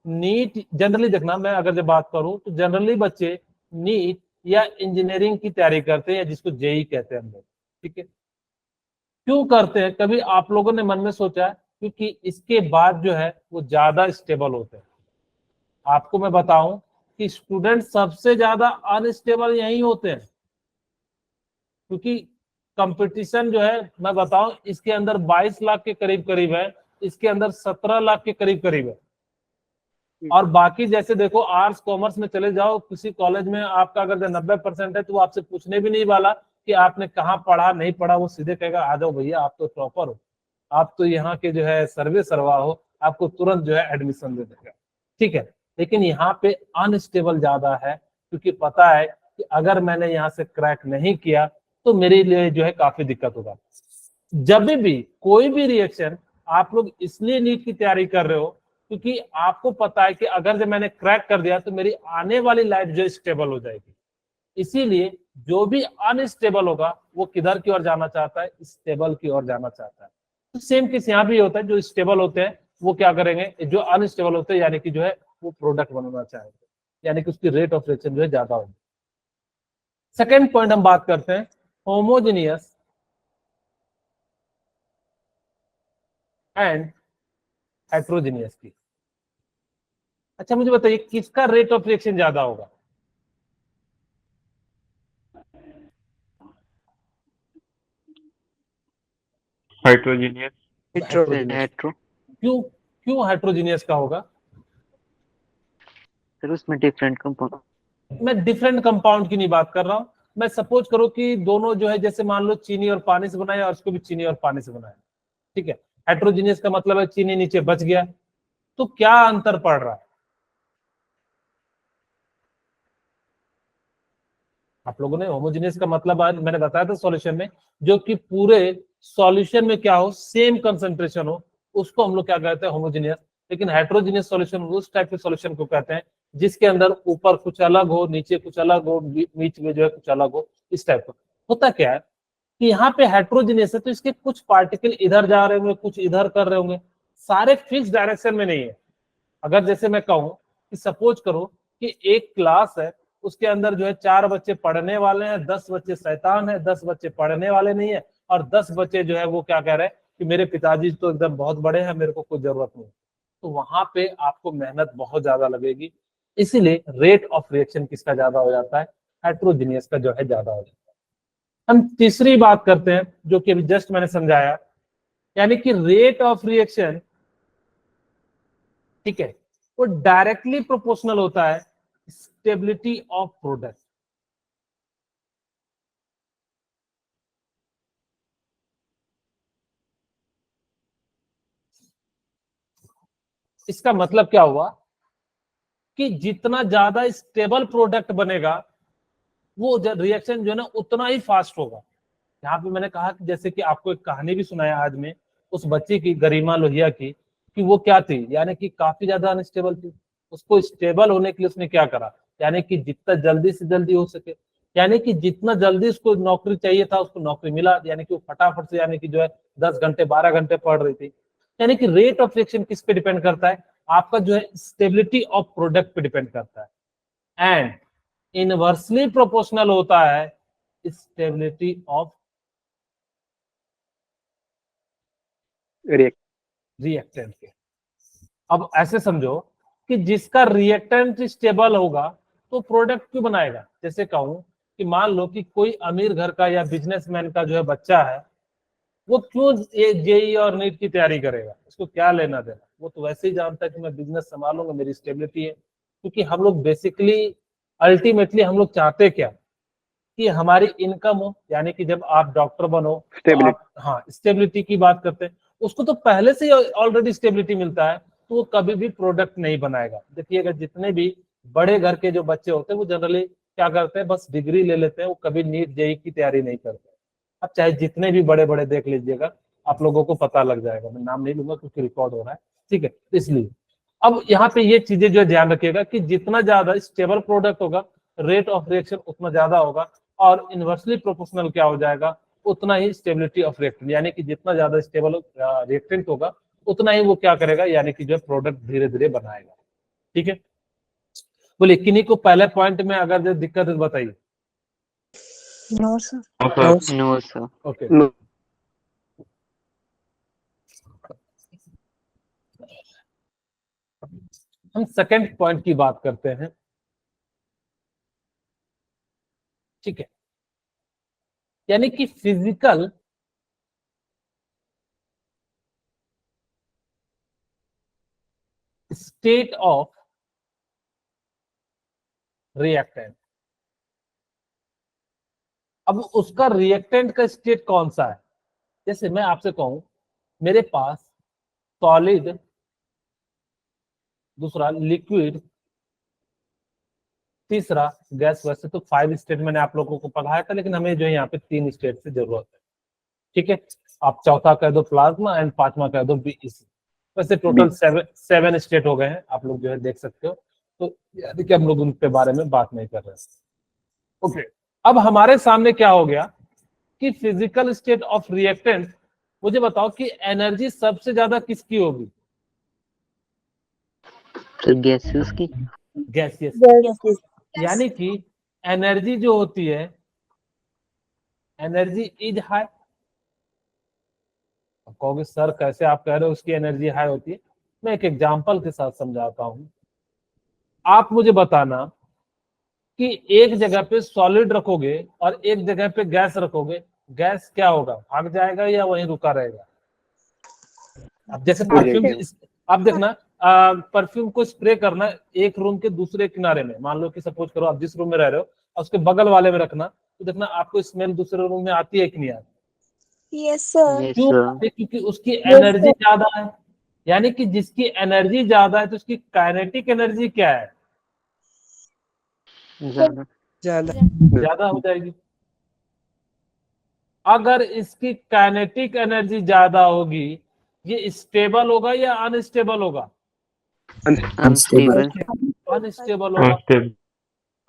Speaker 1: नीट जनरली देखना, मैं अगर जब बात करूं तो जनरली बच्चे नीट या इंजीनियरिंग की तैयारी करते हैं, या जिसको जेई कहते हैं हम लोग। ठीक है, क्यों करते हैं, कभी आप लोगों ने मन में सोचा है? क्योंकि इसके बाद जो है वो ज्यादा स्टेबल होते हैं। आपको मैं बताऊं कि स्टूडेंट सबसे ज्यादा अनस्टेबल यही होते हैं, क्योंकि कंपटीशन जो है मैं बताऊं इसके अंदर 22 लाख के करीब करीब है, इसके अंदर 17 लाख के करीब करीब है। और बाकी जैसे देखो आर्ट्स कॉमर्स में चले जाओ, किसी कॉलेज में आपका अगर 90% है तो वो आपसे पूछने भी नहीं वाला कि आपने कहाँ पढ़ा नहीं पढ़ा, वो सीधे कहेगा आ जाओ भैया आप तो टॉपर हो, आप तो यहाँ के जो है सर्वे सरवा हो, आपको तुरंत जो है एडमिशन दे देगा। ठीक है, लेकिन यहाँ पे अनस्टेबल ज्यादा है, क्योंकि पता है कि अगर मैंने यहाँ से क्रैक नहीं किया तो मेरे लिए जो है काफी दिक्कत होगा। जब भी कोई भी रिएक्शन आप लोग इसलिए नीट की तैयारी कर रहे हो क्योंकि आपको पता है कि अगर जब मैंने क्रैक कर दिया तो मेरी आने वाली लाइफ जो स्टेबल हो जाएगी। इसीलिए जो भी अनस्टेबल होगा वो किधर की ओर जाना चाहता है, स्टेबल की ओर जाना चाहता है। तो सेम केस यहाँ भी होता है, जो स्टेबल होते हैं वो क्या करेंगे, जो अनस्टेबल होते हैं यानी कि जो है वो प्रोडक्ट बनाना चाहेंगे, यानी कि उसकी रेट ऑफ रिएक्शन जो है ज्यादा होगी। सेकेंड पॉइंट हम बात करते हैं होमोजेनियस एंड हेट्रोजेनियस की। अच्छा मुझे बताइए किसका रेट ऑफ रिएक्शन ज्यादा होगा?
Speaker 2: Heterogeneous. हेट्रो।
Speaker 1: क्यों क्यों हेट्रोजीनियस का होगा?
Speaker 2: सर उसमें डिफरेंट कंपाउंड।
Speaker 1: मैं डिफरेंट कंपाउंड की नहीं बात कर रहा हूं, मैं सपोज करो कि दोनों जो है जैसे मान लो चीनी और पानी से बनाया और इसको भी चीनी और पानी से बनाया। ठीक है, हेट्रोजीनियस का मतलब है चीनी नीचे बच गया, तो क्या अंतर पड़ रहा है? आप लोगों ने होमोजेनियस का मतलब मैंने बताया था सॉल्यूशन में, जो कि पूरे सॉल्यूशन में क्या हो, सेम कंसंट्रेशन हो, उसको हम लोग क्या कहते हैं, होमोजेनियस। लेकिन हेट्रोजीनियस सॉल्यूशन उस टाइप के सॉल्यूशन को कहते हैं जिसके अंदर ऊपर कुछ अलग हो, नीचे कुछ अलग हो, बीच में जो है कुछ अलग हो, इस टाइप का। होता क्या है कि यहाँ पे हेट्रोजीनियस है तो इसके कुछ पार्टिकल इधर जा रहे होंगे, कुछ इधर कर रहे होंगे, सारे फिक्स डायरेक्शन में नहीं है। अगर जैसे मैं कहूँ कि सपोज करो कि एक क्लास है, उसके अंदर जो है 4 बच्चे पढ़ने वाले हैं, 10 बच्चे शैतान है, 10 बच्चे पढ़ने वाले नहीं है, और 10 बच्चे जो है वो क्या कह रहे हैं कि मेरे पिताजी तो एकदम बहुत बड़े हैं, मेरे को कोई जरूरत नहीं। तो वहां पे आपको मेहनत बहुत ज्यादा लगेगी। इसीलिए रेट ऑफ रिएक्शन किसका ज्यादा हो जाता है, हेट्रोजीनियस का जो है ज्यादा हो जाता है। हम तीसरी बात करते हैं जो कि अभी जस्ट मैंने समझाया, यानी कि रेट ऑफ रिएक्शन, ठीक है, वो डायरेक्टली प्रोपोर्शनल होता है स्टेबिलिटी ऑफ प्रोडक्ट। इसका मतलब क्या हुआ कि जितना ज्यादा स्टेबल प्रोडक्ट बनेगा वो रिएक्शन जो है ना उतना ही फास्ट होगा। यहाँ पे मैंने कहा कि जैसे कि आपको एक कहानी भी सुनाया आज में उस बच्चे की, गरिमा लोहिया की, कि वो क्या थी, यानी कि काफी ज्यादा अनस्टेबल थी। उसको स्टेबल होने के लिए उसने क्या करा, यानी कि जितना जल्दी से जल्दी हो सके, यानी कि जितना जल्दी उसको नौकरी चाहिए था उसको नौकरी मिला, यानी कि वो फटाफट से, यानी कि जो है 10 घंटे 12 घंटे पढ़ रही थी। यानी कि रेट ऑफ रिएक्शन किस पे डिपेंड करता है, आपका जो है स्टेबिलिटी ऑफ प्रोडक्ट पे डिपेंड करता है। एंड इनवर्सली प्रोपोर्शनल होता है स्टेबिलिटी ऑफ रिएक्टेंट के। अब ऐसे समझो कि जिसका रिएक्टेंट स्टेबल होगा तो प्रोडक्ट क्यों बनाएगा। जैसे कहूं कि मान लो कि कोई अमीर घर का या बिजनेसमैन का जो है बच्चा है, वो क्यों ये जेई और नीट की तैयारी करेगा, उसको क्या लेना देना, वो तो वैसे ही जानता है कि मैं बिजनेस संभालूंगा, मेरी स्टेबिलिटी है। क्योंकि हम लोग बेसिकली अल्टीमेटली हम लोग चाहते क्या कि हमारी इनकम हो, यानी कि जब आप डॉक्टर बनो तो आप, हाँ, स्टेबिलिटी की बात करते हैं। उसको तो पहले से ही ऑलरेडी स्टेबिलिटी मिलता है, तो वो कभी भी प्रोडक्ट नहीं बनाएगा। देखिएगा जितने भी बड़े घर के जो बच्चे होते हैं वो जनरली क्या करते हैं, बस डिग्री ले लेते हैं, वो कभी नीट जेई की तैयारी नहीं करते। अब चाहे जितने भी बड़े बड़े देख लीजिएगा, आप लोगों को पता लग जाएगा, मैं नाम नहीं लूंगा क्योंकि रिकॉर्ड हो रहा है, ठीक है। इसलिए अब यहाँ पे ये चीजें जो ध्यान रखिएगा कि जितना ज्यादा स्टेबल प्रोडक्ट होगा रेट ऑफ रिएक्शन उतना ज्यादा होगा, और इनवर्सली प्रोपोर्शनल क्या हो जाएगा, उतना ही स्टेबिलिटी ऑफ रिएक्टेंट, यानी कि जितना ज्यादा स्टेबल रिएक्टेंट होगा उतना ही वो क्या करेगा, यानी कि जो है प्रोडक्ट धीरे धीरे बनाएगा। ठीक है, बोलिए किन्हीं को पहले पॉइंट में अगर जो दिक्कत है तो बताइए।
Speaker 3: No, sir.
Speaker 2: No, sir.
Speaker 1: Okay, हम सेकंड पॉइंट की बात करते हैं। ठीक है, यानी कि फिजिकल स्टेट ऑफ रिएक्टेंट। अब उसका रिएक्टेंट का स्टेट कौन सा है, जैसे मैं आपसे कहूं मेरे पास सॉलिड, दूसरा लिक्विड, तीसरा गैस। वैसे तो 5 स्टेट मैंने आप लोगों को पढ़ाया था, लेकिन हमें जो है यहाँ पे 3 स्टेट से जरूरत है। ठीक है, आप चौथा कह दो प्लाज्मा एंड पांचवा कह दो बीईसी। वैसे टोटल 7 स्टेट हो गए हैं, आप लोग जो है देख सकते हो। तो यानी कि हम लोग उनके बारे में बात नहीं कर रहे हैं। ओके, अब हमारे सामने क्या हो गया कि फिजिकल स्टेट ऑफ रिएक्टेंट। मुझे बताओ कि एनर्जी सबसे ज्यादा किसकी होगी,
Speaker 2: तो गैसेस की।
Speaker 1: गैसियस।
Speaker 3: Yes.
Speaker 1: यानी कि एनर्जी जो होती है, एनर्जी इज हाई। कहोगे सर कैसे आप कह रहे हो उसकी एनर्जी हाई होती है, मैं एक एग्जांपल के साथ समझाता हूं। आप मुझे बताना कि एक जगह पे सॉलिड रखोगे और एक जगह पे गैस रखोगे, गैस क्या होगा, भाग जाएगा या वहीं रुका रहेगा। अब जैसे परफ्यूम, आप देखना परफ्यूम को स्प्रे करना एक रूम के दूसरे किनारे में, मान लो कि सपोज करो आप जिस रूम में रह रहे हो और उसके बगल वाले में रखना, तो देखना आपको स्मेल दूसरे रूम में आती है कि नहीं आती।
Speaker 3: Yes, sir.
Speaker 2: Yes,
Speaker 1: क्यों
Speaker 2: sir.
Speaker 1: आती है? क्योंकि उसकी एनर्जी ज्यादा है। यानी कि जिसकी एनर्जी ज्यादा है तो उसकी काइनेटिक एनर्जी क्या है,
Speaker 2: ज्यादा।
Speaker 1: ज्यादा हो जाएगी। अगर इसकी काइनेटिक एनर्जी ज्यादा होगी ये स्टेबल होगा या अनस्टेबल होगा?
Speaker 2: अनस्टेबल।
Speaker 1: अनस्टेबल होगा।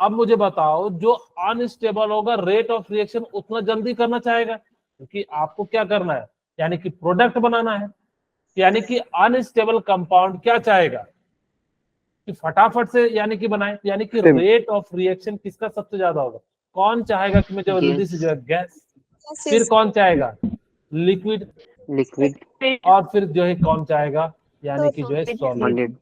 Speaker 1: अब मुझे बताओ, जो अनस्टेबल होगा रेट ऑफ रिएक्शन उतना जल्दी करना चाहेगा, क्योंकि आपको क्या करना है, यानी कि प्रोडक्ट बनाना है। यानी कि अनस्टेबल कंपाउंड क्या चाहेगा कि फटाफट से यानी कि बनाए, यानी कि
Speaker 4: Same.
Speaker 1: रेट ऑफ रिएक्शन किसका सबसे ज्यादा होगा? कौन चाहेगा कि मैं जल्दी से जो है गैस, फिर कौन चाहेगा लिक्विड,
Speaker 2: लिक्विड।
Speaker 1: और फिर जो है कौन चाहेगा यानी कि जो है सॉलिड।
Speaker 2: सॉलिड।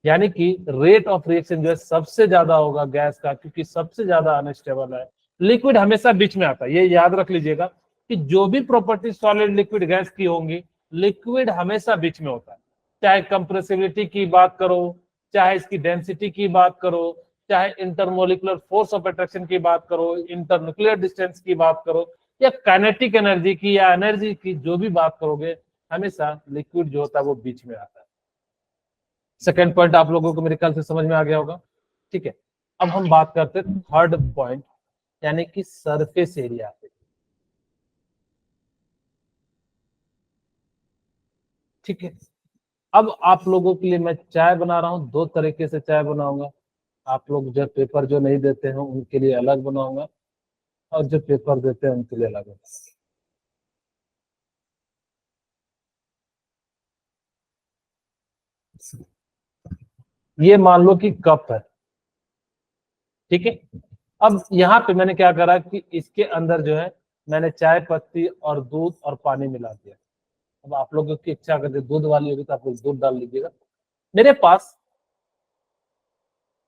Speaker 1: यानी कि रेट ऑफ रिएक्शन जो है सबसे ज्यादा होगा गैस का, क्योंकि सबसे ज्यादा अनस्टेबल है। लिक्विड हमेशा बीच में आता है, ये याद रख लीजिएगा कि जो भी प्रॉपर्टी सॉलिड लिक्विड गैस की होंगी, लिक्विड हमेशा बीच में होता है। चाहे कंप्रेसिबिलिटी की बात करो, चाहे इसकी डेंसिटी की बात करो, चाहे इंटरमोलिकुलर फोर्स ऑफ अट्रैक्शन की बात करो, इंटरन्यूक्लियर डिस्टेंस की बात करो, या काइनेटिक एनर्जी की या एनर्जी की जो भी बात करोगे, हमेशा लिक्विड जो होता है वो बीच में आता है। सेकेंड पॉइंट आप लोगों को मेरे ख्याल से समझ में आ गया होगा। ठीक है, अब हम बात करते हैं थर्ड पॉइंट, यानी कि सरफेस एरिया। ठीक है, अब आप लोगों के लिए मैं चाय बना रहा हूं, दो तरीके से चाय बनाऊंगा। आप लोग जो पेपर जो नहीं देते हैं उनके लिए अलग बनाऊंगा, और जो पेपर देते हैं उनके लिए अलग बनाऊंगा। ये मान लो कि कप है, ठीक है। अब यहाँ पे मैंने क्या करा कि इसके अंदर जो है मैंने चाय पत्ती और दूध और पानी मिला दिया। अब आप लोगों की इच्छा अगर दूध वाली होगी तो आप लोग दूध डाल लीजिएगा। मेरे पास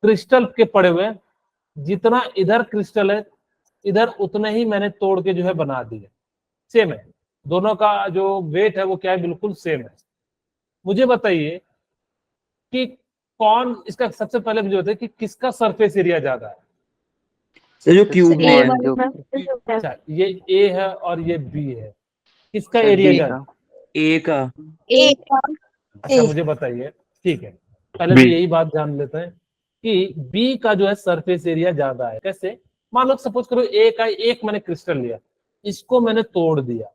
Speaker 1: क्रिस्टल के पड़े हुए, जितना इधर क्रिस्टल है इधर उतने ही मैंने तोड़ के जो है बना दिए। सेम है, दोनों का जो वेट है वो क्या है, बिल्कुल सेम है। मुझे बताइए कि कौन इसका सबसे पहले मुझे बताइए कि किसका सरफेस एरिया ज्यादा है।
Speaker 6: जो क्यूब
Speaker 2: ए
Speaker 6: है
Speaker 2: जो
Speaker 1: अच्छा, ये ए है और ये बी है, किसका
Speaker 2: सर
Speaker 1: एरिया
Speaker 2: बी
Speaker 1: ज्यादा?
Speaker 2: का।
Speaker 6: ए का।
Speaker 5: एक
Speaker 1: अच्छा मुझे बताइए, ठीक है, पहले तो यही बात जान लेते हैं कि बी का जो है सरफेस एरिया ज्यादा है। कैसे? मान लो सपोज करो ए का एक मैंने क्रिस्टल लिया, इसको मैंने तोड़ दिया,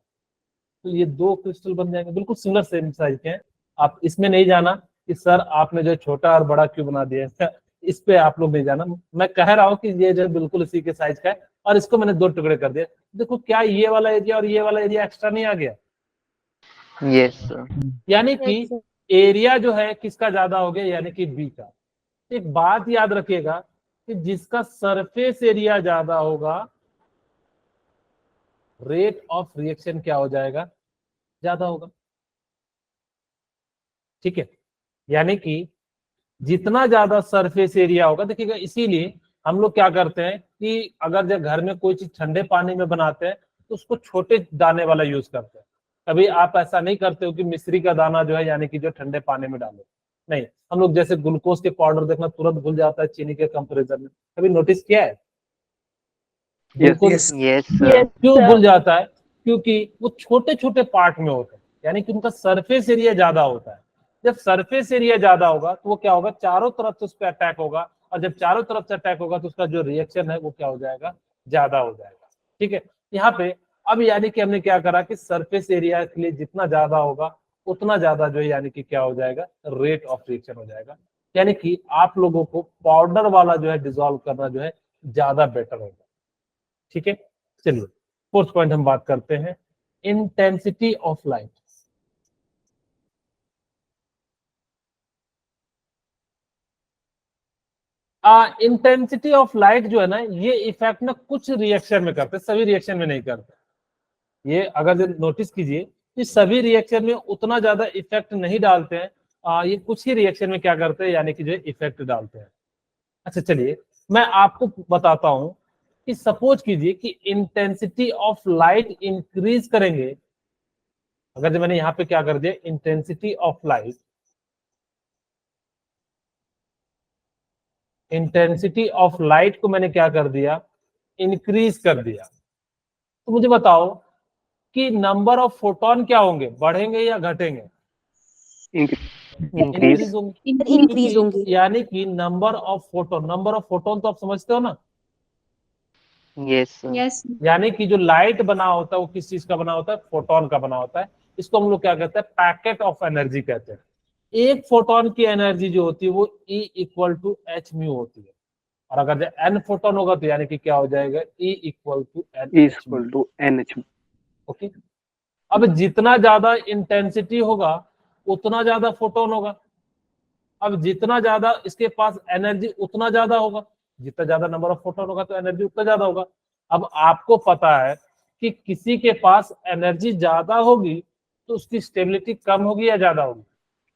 Speaker 1: तो ये दो क्रिस्टल बन जाएंगे, बिल्कुल सिमिलर सेम साइज के हैं। आप इसमें नहीं जाना कि सर आपने जो छोटा और बड़ा क्यों बना दिया, इस पे आप लोग नहीं जाना। मैं कह रहा हूँ कि ये जो बिल्कुल इसी के साइज का है, और इसको मैंने दो टुकड़े कर दिया। देखो क्या ये वाला एरिया और ये वाला एरिया एक्स्ट्रा नहीं आ गया?
Speaker 2: Yes sir.
Speaker 1: यानी कि एरिया जो है किसका ज्यादा हो गया, यानी कि बी का। एक बात याद रखिएगा कि जिसका सरफेस एरिया ज्यादा होगा, रेट ऑफ रिएक्शन क्या हो जाएगा, ज्यादा होगा। ठीक है, यानी कि जितना ज्यादा सरफेस एरिया होगा, देखिएगा इसीलिए हम लोग क्या करते हैं कि अगर जब घर में कोई चीज ठंडे पानी में बनाते हैं तो उसको छोटे दाने वाला यूज करते हैं। कभी आप ऐसा नहीं करते हो कि मिश्री का दाना जो है यानी कि जो ठंडे पानी में डालो, नहीं। हम लोग जैसे ग्लूकोज के पाउडर देखना तुरंत घुल जाता है चीनी के कंपेरिजन में, कभी नोटिस किया है? Glucose
Speaker 2: yes sir.
Speaker 1: क्यों घुल जाता है? क्योंकि वो छोटे छोटे पार्ट में होते हैं, यानी कि उनका सरफेस एरिया ज्यादा होता है। जब सरफेस एरिया ज्यादा होगा तो वो क्या होगा, चारों तरफ से उस पर अटैक होगा, और जब चारों तरफ से अटैक होगा तो उसका जो रिएक्शन है वो क्या हो जाएगा, ज्यादा हो जाएगा। ठीक है, यहाँ पे अब यानी कि हमने क्या करा कि सरफेस एरिया के लिए जितना ज्यादा होगा उतना ज्यादा जो है यानी कि क्या हो जाएगा, रेट ऑफ रिएक्शन हो जाएगा। यानी कि आप लोगों को पाउडर वाला जो है डिसॉल्व करना जो है ज्यादा बेटर होगा। ठीक है, चलिए फोर्थ पॉइंट हम बात करते हैं, intensity of light. Intensity of light जो है ना, ये इफेक्ट ना कुछ रिएक्शन में करते हैं, सभी रिएक्शन में नहीं करते। ये अगर नोटिस कीजिए कि सभी रिएक्शन में उतना ज्यादा इफेक्ट नहीं डालते हैं। ये कुछ ही रिएक्शन में क्या करते हैं, यानी कि जो इफेक्ट डालते हैं। अच्छा चलिए मैं आपको बताता हूं कि सपोज कीजिए कि इंटेंसिटी ऑफ लाइट इंक्रीज करेंगे। अगर जो मैंने यहाँ पे क्या कर दिया, intensity of light, intensity of light को मैंने क्या कर दिया, इंक्रीज कर दिया, तो मुझे बताओ कि नंबर ऑफ फोटोन क्या होंगे, बढ़ेंगे या घटेंगे?
Speaker 2: इंक्रीज।
Speaker 1: होंगे।
Speaker 3: इंक्रीज होंगे।
Speaker 1: यानी कि नंबर ऑफ फोटोन तो आप समझते हो ना,
Speaker 2: यस सर।
Speaker 5: यस
Speaker 1: यानी कि जो लाइट बना होता है वो किस चीज का बना होता है, फोटोन का बना होता है। इसको हम लोग क्या कहते हैं, पैकेट ऑफ एनर्जी कहते हैं। एक फोटोन की एनर्जी जो होती है वो E equal to H mu होती है, और अगर जो n फोटोन होगा तो यानी कि क्या हो जाएगा, E equal to N
Speaker 4: E
Speaker 1: H mu.
Speaker 4: Equal to NH।
Speaker 1: Okay, अब जितना ज्यादा इंटेंसिटी होगा उतना ज्यादा फोटोन होगा। अब जितना ज्यादा इसके पास एनर्जी उतना ज्यादा होगा, जितना ज्यादा नंबर ऑफ फोटोन होगा तो एनर्जी उतना ज्यादा होगा। अब आपको पता है कि किसी के पास एनर्जी ज्यादा होगी तो उसकी स्टेबिलिटी कम होगी या ज्यादा होगी,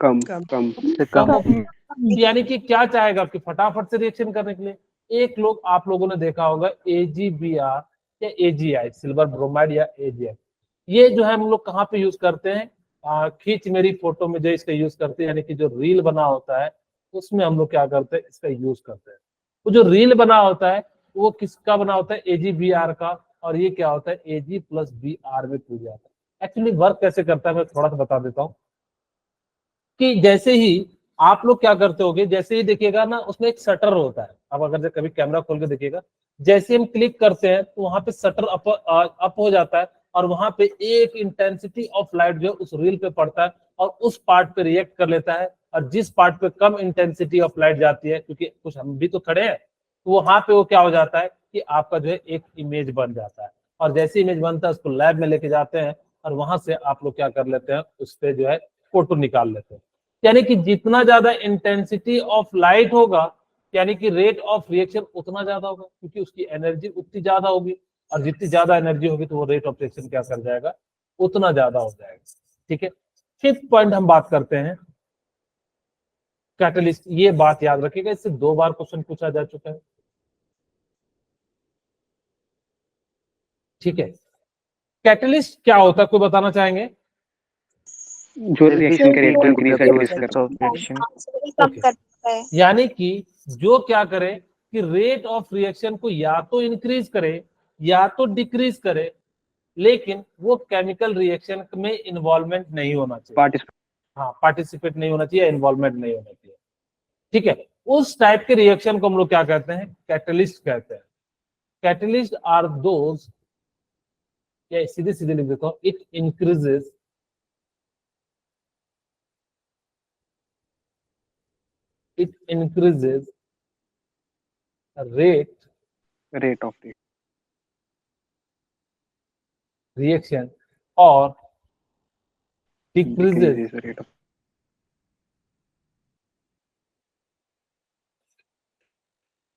Speaker 4: कम
Speaker 3: कम।
Speaker 4: कम
Speaker 1: कम होगी। यानी कि क्या चाहेगा कि फटाफट से रिएक्शन करने के लिए, एक लोग आप लोगों ने देखा होगा AgBr या AgI, सिल्वर ब्रोमाइड या AgI, ये जो है हम लोग कहाँ पे यूज करते हैं, खींच मेरी फोटो में जो इसका यूज करते हैं, यानी कि जो रील बना होता है उसमें हम लोग क्या करते हैं, इसका यूज करते हैं। वो जो रील बना होता है वो किसका बना होता है, AgBr का, और ये क्या होता है, Ag प्लस Br में टूट जाता है। एक्चुअली वर्क कैसे करता है मैं थोड़ा सा बता देता हूँ, कि जैसे ही आप लोग क्या करते होगे, जैसे ही देखिएगा ना उसमें एक शटर होता है, अब अगर जो कभी कैमरा खोल के देखिएगा, जैसे हम क्लिक करते हैं तो वहां पे शटर अप हो जाता है, और वहां पे एक इंटेंसिटी ऑफ लाइट जो उस रील पे पड़ता है और उस पार्ट पे रिएक्ट कर लेता है, और जिस पार्ट पे कम इंटेंसिटी ऑफ लाइट जाती है, क्योंकि कुछ हम भी तो खड़े हैं, तो वहां पे वो क्या हो जाता है कि आपका जो है एक इमेज बन जाता है, और जैसे इमेज बनता है उसको लैब में लेके जाते हैं, और वहां से आप लोग क्या कर लेते हैं, उस पे जो है फोटो निकाल लेते हैं। यानी कि जितना ज्यादा इंटेंसिटी ऑफ लाइट होगा, यानी कि रेट ऑफ रिएक्शन उतना ज्यादा होगा, क्योंकि उसकी एनर्जी उतनी ज्यादा होगी, और जितनी ज्यादा एनर्जी होगी तो वो रेट ऑफ रिएक्शन क्या कर जाएगा, उतना ज्यादा हो जाएगा। ठीक है, फिफ्थ पॉइंट हम बात करते हैं कैटलिस्ट। ये बात याद रखिएगा, इससे 2 बार क्वेश्चन पूछा जा चुका है। ठीक है, कैटलिस्ट क्या होता है, कोई बताना चाहेंगे?
Speaker 4: जो रिएक्शन के रेट को इंक्रीज
Speaker 2: Decrease
Speaker 4: कर
Speaker 2: of reaction.
Speaker 3: कम करता है।
Speaker 1: यानी कि जो क्या करे कि रेट ऑफ रिएक्शन को या तो इंक्रीज करे या तो डिक्रीज करे, लेकिन वो केमिकल रिएक्शन में इन्वॉल्वमेंट नहीं होना चाहिए।
Speaker 4: पार्टिसिपेट।
Speaker 1: हाँ, पार्टिसिपेट नहीं होना चाहिए, इन्वॉल्वमेंट नहीं होना चाहिए। ठीक है, उस टाइप के रिएक्शन को हम लोग क्या कहते हैं, कैटलिस्ट कहते हैं। कैटलिस्ट आर दोज, या सीधे सीधे लिख देता हूं, it increases
Speaker 4: rate of
Speaker 1: reaction or decreases
Speaker 4: rate of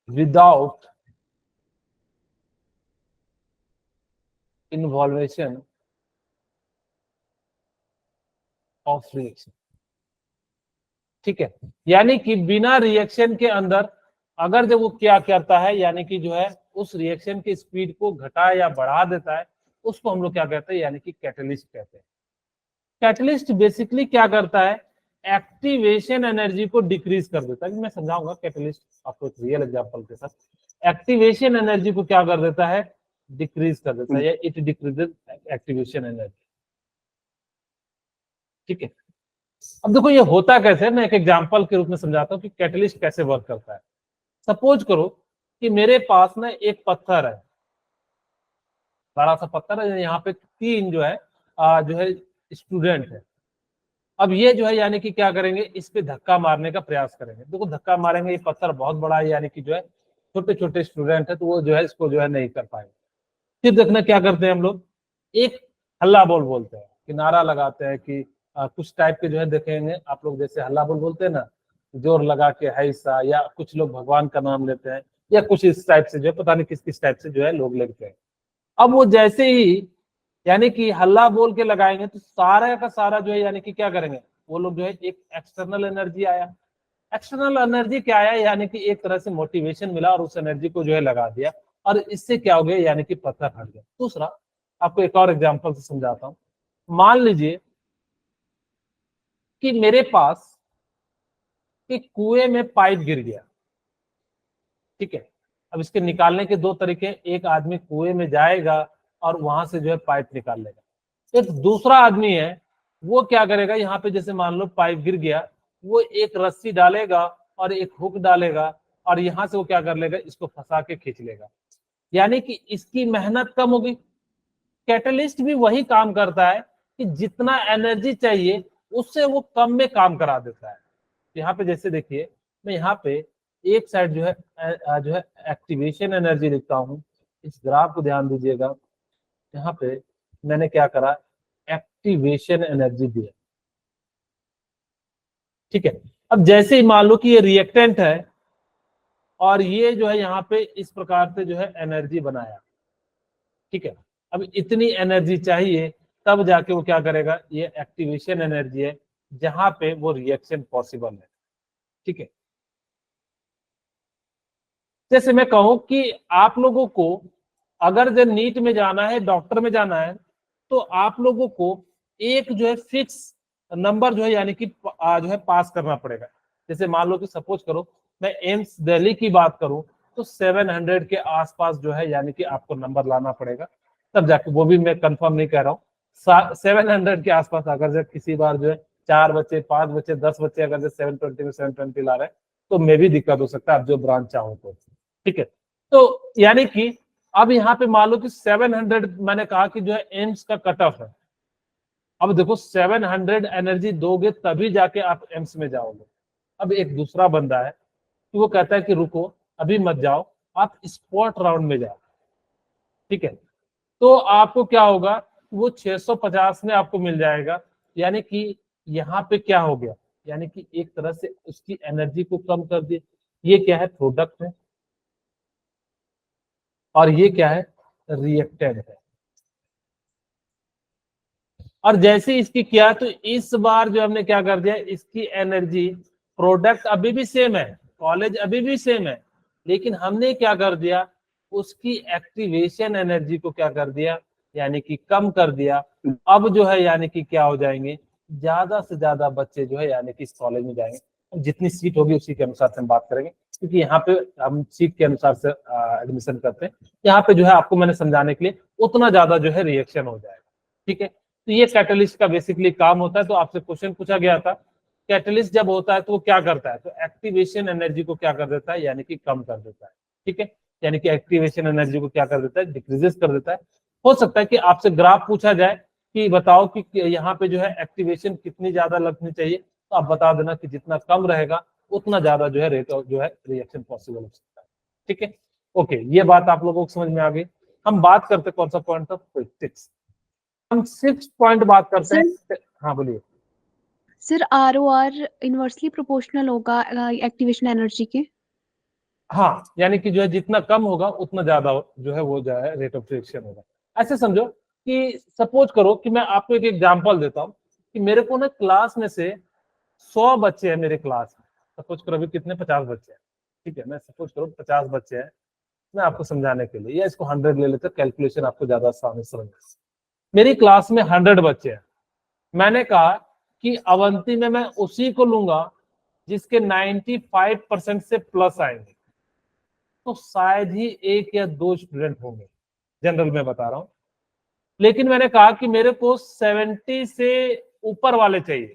Speaker 1: without involvement of reaction। ठीक है, यानी कि बिना रिएक्शन के अंदर अगर जब वो क्या करता है, यानी कि जो है उस रिएक्शन की स्पीड को घटा या बढ़ा देता है, उसको हम लोग क्या कहते हैं, यानी कि कैटलिस्ट कहते हैं। कैटलिस्ट बेसिकली क्या करता है, एक्टिवेशन एनर्जी को डिक्रीज कर देता है। मैं समझाऊंगा कैटलिस्ट आपको एक रियल एग्जांपल के साथ। एक्टिवेशन एनर्जी को क्या कर देता है, डिक्रीज कर देता है, या इट डिक्रीजेस एक्टिवेशन एनर्जी। ठीक है, अब देखो ये होता कैसे है, मैं एक एग्जांपल के रूप में समझाता हूँ कि कैटलिस्ट कैसे वर्क करता है। सपोज करो कि मेरे पास ना एक पत्थर है, बड़ा सा पत्थर है, यहाँ पे 3 जो है जो है स्टूडेंट है। अब ये जो है यानी कि क्या करेंगे, इस पे धक्का मारने का प्रयास करेंगे। देखो धक्का मारेंगे, ये पत्थर बहुत बड़ा है, यानी कि जो है छोटे छोटे स्टूडेंट है, तो वो जो है इसको जो है नहीं कर पाएंगे। फिर देखना क्या करते हैं हम लोग, एक हल्ला बोल बोलते हैं, कि नारा लगाते हैं कि कुछ टाइप के जो है देखेंगे आप लोग, जैसे हल्ला बोल बोलते हैं ना, जोर लगा के हैसा, या कुछ लोग भगवान का नाम लेते हैं, या कुछ इस टाइप से जो है, पता नहीं किस किस टाइप से जो है लोग लेते हैं। अब वो जैसे ही यानी कि हल्ला बोल के लगाएंगे तो सारा का सारा जो है यानी कि क्या करेंगे, वो लोग जो है एक एक्सटर्नल एनर्जी आया। एक्सटर्नल एनर्जी क्या आया, यानी कि एक तरह से मोटिवेशन मिला और उस एनर्जी को जो है लगा दिया, और इससे क्या हो गया, यानी कि पत्थर हट गया। दूसरा आपको एक और एग्जांपल से समझाता हूं। मान लीजिए कि मेरे पास एक कुएं में पाइप गिर गया। ठीक है, अब इसके निकालने के 2 तरीके, एक आदमी कुएं में जाएगा और वहां से जो है पाइप निकाल लेगा। एक दूसरा आदमी है, वो क्या करेगा, यहाँ पे जैसे मान लो पाइप गिर गया, वो एक रस्सी डालेगा और एक हुक डालेगा, और यहाँ से वो क्या कर लेगा, इसको फंसा के खींच लेगा, यानी कि इसकी मेहनत कम होगी। कैटलिस्ट भी वही काम करता है कि जितना एनर्जी चाहिए उससे वो कम में काम करा देता है। यहाँ पे जैसे देखिए, मैं यहाँ पे एक साइड जो है एक्टिवेशन एनर्जी लिखता हूँ। इस ग्राफ को ध्यान दीजिएगा, यहाँ पे मैंने क्या करा, एक्टिवेशन एनर्जी दिया। ठीक है, अब जैसे ही मान लो कि ये रिएक्टेंट है और ये जो है यहाँ पे इस प्रकार से जो है एनर्जी बनाया। ठीक है, अब इतनी एनर्जी चाहिए तब जाके वो क्या करेगा, ये एक्टिवेशन एनर्जी है जहां पे वो रिएक्शन पॉसिबल है। ठीक है, जैसे मैं कहूं कि आप लोगों को अगर जो नीट में जाना है, डॉक्टर में जाना है, तो आप लोगों को एक जो है फिक्स नंबर जो है यानी कि जो है पास करना पड़ेगा। जैसे मान लो कि सपोज करो मैं एम्स दिल्ली की बात करूं तो 700 के आसपास जो है यानी कि आपको नंबर लाना पड़ेगा, तब जाके, वो भी मैं कंफर्म नहीं कह रहा हूँ, 700 के आसपास। अगर जब किसी बार जो है 4 बच्चे, 5 बच्चे, 10 बच्चे अगर जो 720 में 720 ला रहे हैं तो मे भी दिक्कत हो सकता है, आप जो ब्रांच चाहो तो। ठीक है, तो यानी कि अब यहाँ पे मान लो कि 700 मैंने कहा कि जो है एम्स का कट ऑफ है। अब देखो 700 एनर्जी दोगे तभी जाके आप एम्स में जाओगे। अब एक दूसरा बंदा है कि वो कहता है कि रुको अभी मत जाओ, आप स्पॉट राउंड में जाओ। ठीक है, तो आपको क्या होगा, वो 650 में आपको मिल जाएगा। यानी कि यहाँ पे क्या हो गया, यानी कि एक तरह से उसकी एनर्जी को कम कर दिए। ये क्या है, प्रोडक्ट है, और ये क्या है, रिएक्टेंट है। और जैसे इसकी किया तो इस बार जो हमने क्या कर दिया, इसकी एनर्जी, प्रोडक्ट अभी भी सेम है, कॉलेज अभी भी सेम है, लेकिन हमने क्या कर दिया, उसकी एक्टिवेशन एनर्जी को क्या कर दिया, यानी कि कम कर दिया। अब जो है यानी कि क्या हो जाएंगे, ज्यादा से ज्यादा बच्चे जो है यानी कि इस कॉलेज में जाएंगे। जितनी सीट होगी उसी के अनुसार से हम बात करेंगे, क्योंकि यहाँ पे हम सीट के अनुसार से एडमिशन करते हैं। यहाँ पे जो है आपको मैंने समझाने के लिए उतना ज्यादा जो है रिएक्शन हो जाएगा। ठीक है, तो ये कैटलिस्ट का बेसिकली काम होता है। तो आपसे क्वेश्चन पूछा गया था, कैटलिस्ट जब होता है तो वो क्या करता है, तो एक्टिवेशन एनर्जी को क्या कर देता है, यानी कि कम कर देता है। ठीक है, यानी कि एक्टिवेशन एनर्जी को क्या कर देता है, डिक्रीजेस कर देता है। हो सकता है कि आपसे ग्राफ पूछा जाए कि बताओ कि यहाँ पे जो है एक्टिवेशन कितनी ज्यादा लगनी चाहिए, तो आप बता देना कि जितना कम रहेगा उतना ज्यादा जो है रेट ऑफ जो है रिएक्शन पॉसिबल हो सकता है। ठीक है, ओके, ये बात आप लोगों को समझ में आ गई। हम बात करते कौन सा पॉइंट था, 6। हम 6 पॉइंट बात करते हैं। हाँ बोलिए।
Speaker 5: सर ROR इनवर्सली प्रोपोर्शनल होगा एक्टिवेशन एनर्जी के।
Speaker 1: हाँ, यानी कि जो है जितना कम होगा उतना ज्यादा जो है वो जो है रेट ऑफ रिएक्शन होगा। ऐसे समझो कि सपोज करो कि मैं आपको एक एग्जांपल देता हूँ कि मेरे को ना क्लास में से 100 बच्चे हैं मेरे क्लास में। सपोज करो अभी कितने, 50 बच्चे हैं। ठीक है, मैं सपोज करो 50 बच्चे हैं, मैं आपको समझाने के लिए, या इसको 100 ले लेते, कैलकुलेशन आपको ज्यादा आसानी से समझ। मेरी क्लास में 100 बच्चे हैं। मैंने कहा कि अवंती में मैं उसी को लूंगा जिसके 95% से प्लस आएंगे, तो शायद ही 1 या 2 स्टूडेंट होंगे, जनरल में बता रहा हूं। लेकिन मैंने कहा कि मेरे को 70 से ऊपर वाले चाहिए,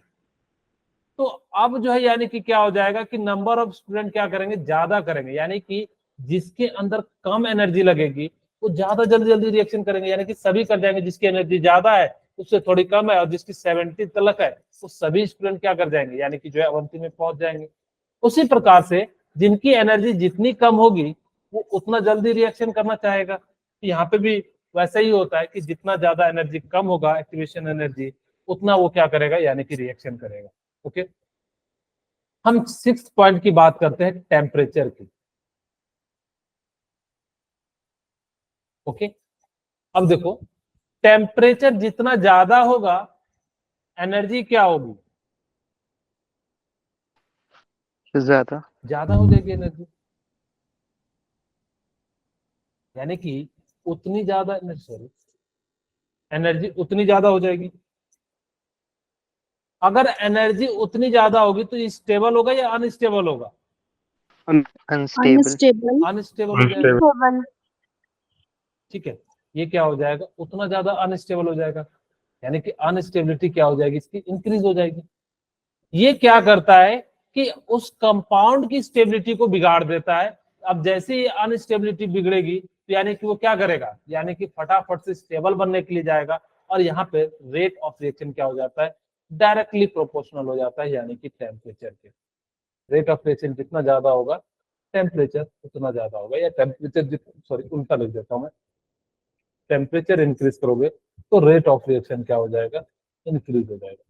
Speaker 1: तो अब जो है यानी कि क्या हो जाएगा कि नंबर ऑफ स्टूडेंट क्या करेंगे, ज्यादा करेंगे। यानी कि जिसके अंदर कम एनर्जी लगेगी वो ज्यादा जल्दी जल्दी रिएक्शन करेंगे, यानी कि सभी कर जाएंगे। जिसकी एनर्जी ज्यादा है उससे थोड़ी कम है, और जिसकी 70 तलक है वो सभी स्टूडेंट क्या कर जाएंगे, यानी कि जो है अवंती में पहुंच जाएंगे। उसी प्रकार से जिनकी एनर्जी जितनी कम होगी वो उतना जल्दी रिएक्शन करना चाहेगा। यहाँ पे भी वैसा ही होता है कि जितना ज्यादा एनर्जी कम होगा, एक्टिवेशन एनर्जी, उतना वो क्या करेगा, यानी कि रिएक्शन करेगा। ओके, हम 6 पॉइंट की बात करते हैं, टेम्परेचर की। ओके, अब देखो टेम्परेचर जितना ज्यादा होगा एनर्जी क्या होगी,
Speaker 2: ज्यादा
Speaker 1: ज्यादा हो जाएगी एनर्जी, यानी कि उतनी ज्यादा एनर्जी उतनी ज्यादा हो जाएगी। अगर एनर्जी उतनी ज्यादा होगी तो स्टेबल होगा या अनस्टेबल होगा,
Speaker 2: अनस्टेबल
Speaker 5: अनस्टेबल।
Speaker 1: अनस्टेबल हो जाएगा। ठीक है, ये क्या हो जाएगा, उतना ज्यादा अनस्टेबल हो जाएगा, यानी कि अनस्टेबिलिटी क्या हो जाएगी, इसकी इंक्रीज हो जाएगी। ये क्या करता है कि उस कंपाउंड की स्टेबिलिटी को बिगाड़ देता है। अब जैसे ही अनस्टेबिलिटी बिगड़ेगी तो यानी कि वो क्या करेगा, यानी कि फटाफट से स्टेबल बनने के लिए जाएगा, और यहाँ पे रेट ऑफ रिएक्शन क्या हो जाता है, डायरेक्टली प्रोपोर्शनल हो जाता है, यानी कि टेम्परेचर के। रेट ऑफ रिएक्शन जितना ज्यादा होगा टेम्परेचर उतना ज्यादा होगा, या टेम्परेचर सॉरी उल्टा लिख देता हूँ मैं, टेम्परेचर इंक्रीज करोगे तो रेट ऑफ रिएक्शन क्या हो जाएगा, इंक्रीज हो जाएगा।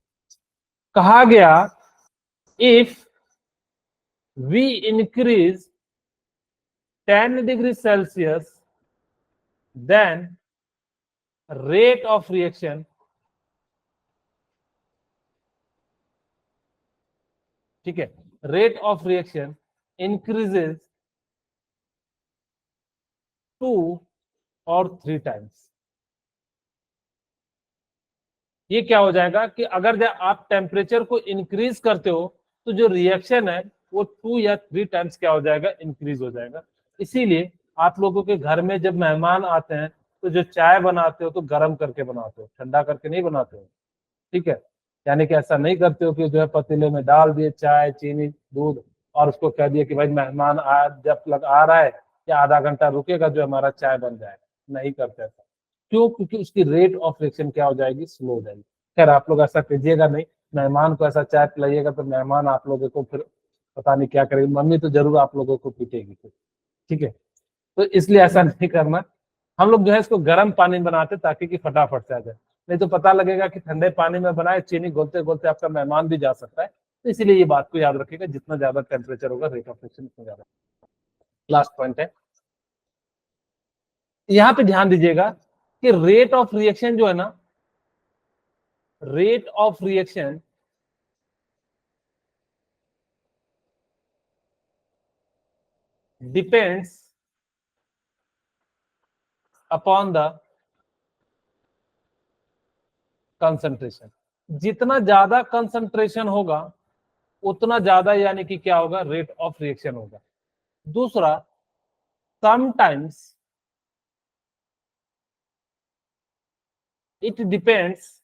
Speaker 1: कहा गया if we increase 10 degree Celsius then rate of reaction ठीक है, rate of reaction increases 2 or 3 times। ये क्या हो जाएगा कि अगर आप टेम्परेचर को इंक्रीज करते हो तो जो रिएक्शन है वो 2 या 3 टाइम्स क्या हो जाएगा, इंक्रीज हो जाएगा। इसीलिए आप लोगों के घर में जब मेहमान आते हैं तो जो चाय बनाते हो तो गर्म करके बनाते हो, ठंडा करके नहीं बनाते हो, ठीक है। यानी कि ऐसा नहीं करते हो कि जो है पतीले में डाल दिए चाय, चीनी, दूध और उसको कह दिए कि भाई मेहमान जब लग आ रहा है या आधा घंटा रुकेगा जो हमारा चाय बन जाए, नहीं करते ऐसा। क्यों? क्योंकि उसकी रेट ऑफ रिएक्शन क्या हो जाएगी, स्लो हो जाएगी। खैर आप लोग ऐसा कीजिएगा नहीं, मेहमान को ऐसा चाय पिलाइएगा तो मेहमान आप लोगों को फिर पता नहीं क्या करेगी, मम्मी तो जरूर आप लोगों को पीटेगी, ठीक है। तो इसलिए ऐसा नहीं करना। हम लोग जो है इसको गर्म पानी में बनाते ताकि कि फटाफट से आ जाए, नहीं तो पता लगेगा कि ठंडे पानी में बनाए, चीनी घोलते घोलते आपका मेहमान भी जा सकता है। तो इसीलिए ये बात को याद रखिएगा, जितना ज्यादा टेम्परेचर होगा रेट ऑफ रिएक्शन उतना ज्यादा। लास्ट पॉइंट है, यहाँ पे ध्यान दीजिएगा कि रेट ऑफ रिएक्शन जो है ना, rate of reaction depends upon the concentration. जितना ज्यादा कंसंट्रेशन होगा उतना ज्यादा यानी कि क्या होगा, रेट ऑफ रिएक्शन होगा। दूसरा, sometimes it depends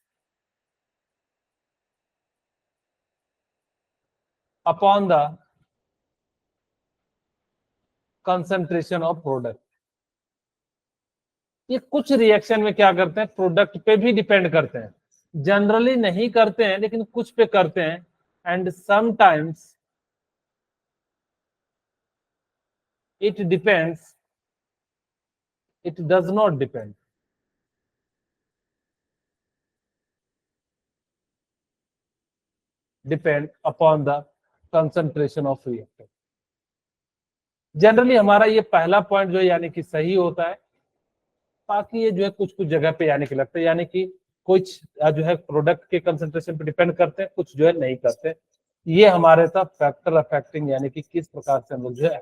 Speaker 1: upon the concentration of product. ये कुछ रिएक्शन में क्या करते हैं, प्रोडक्ट पे भी डिपेंड करते हैं, जनरली नहीं करते हैं लेकिन कुछ पे करते हैं। And sometimes it depends, it does not depend. Depend upon the concentration of reactor. Generally हमारा ये पहला पॉइंट जो है यानी कि सही होता है, बाकी ये जो है कुछ कुछ जगह पे यानी कि लगता है, यानी कि कुछ जो है प्रोडक्ट के कंसंट्रेशन पे डिपेंड करते हैं, कुछ जो है नहीं करते। ये हमारे साथ फैक्टर अफेक्टिंग यानी कि किस प्रकार से हम लोग जो है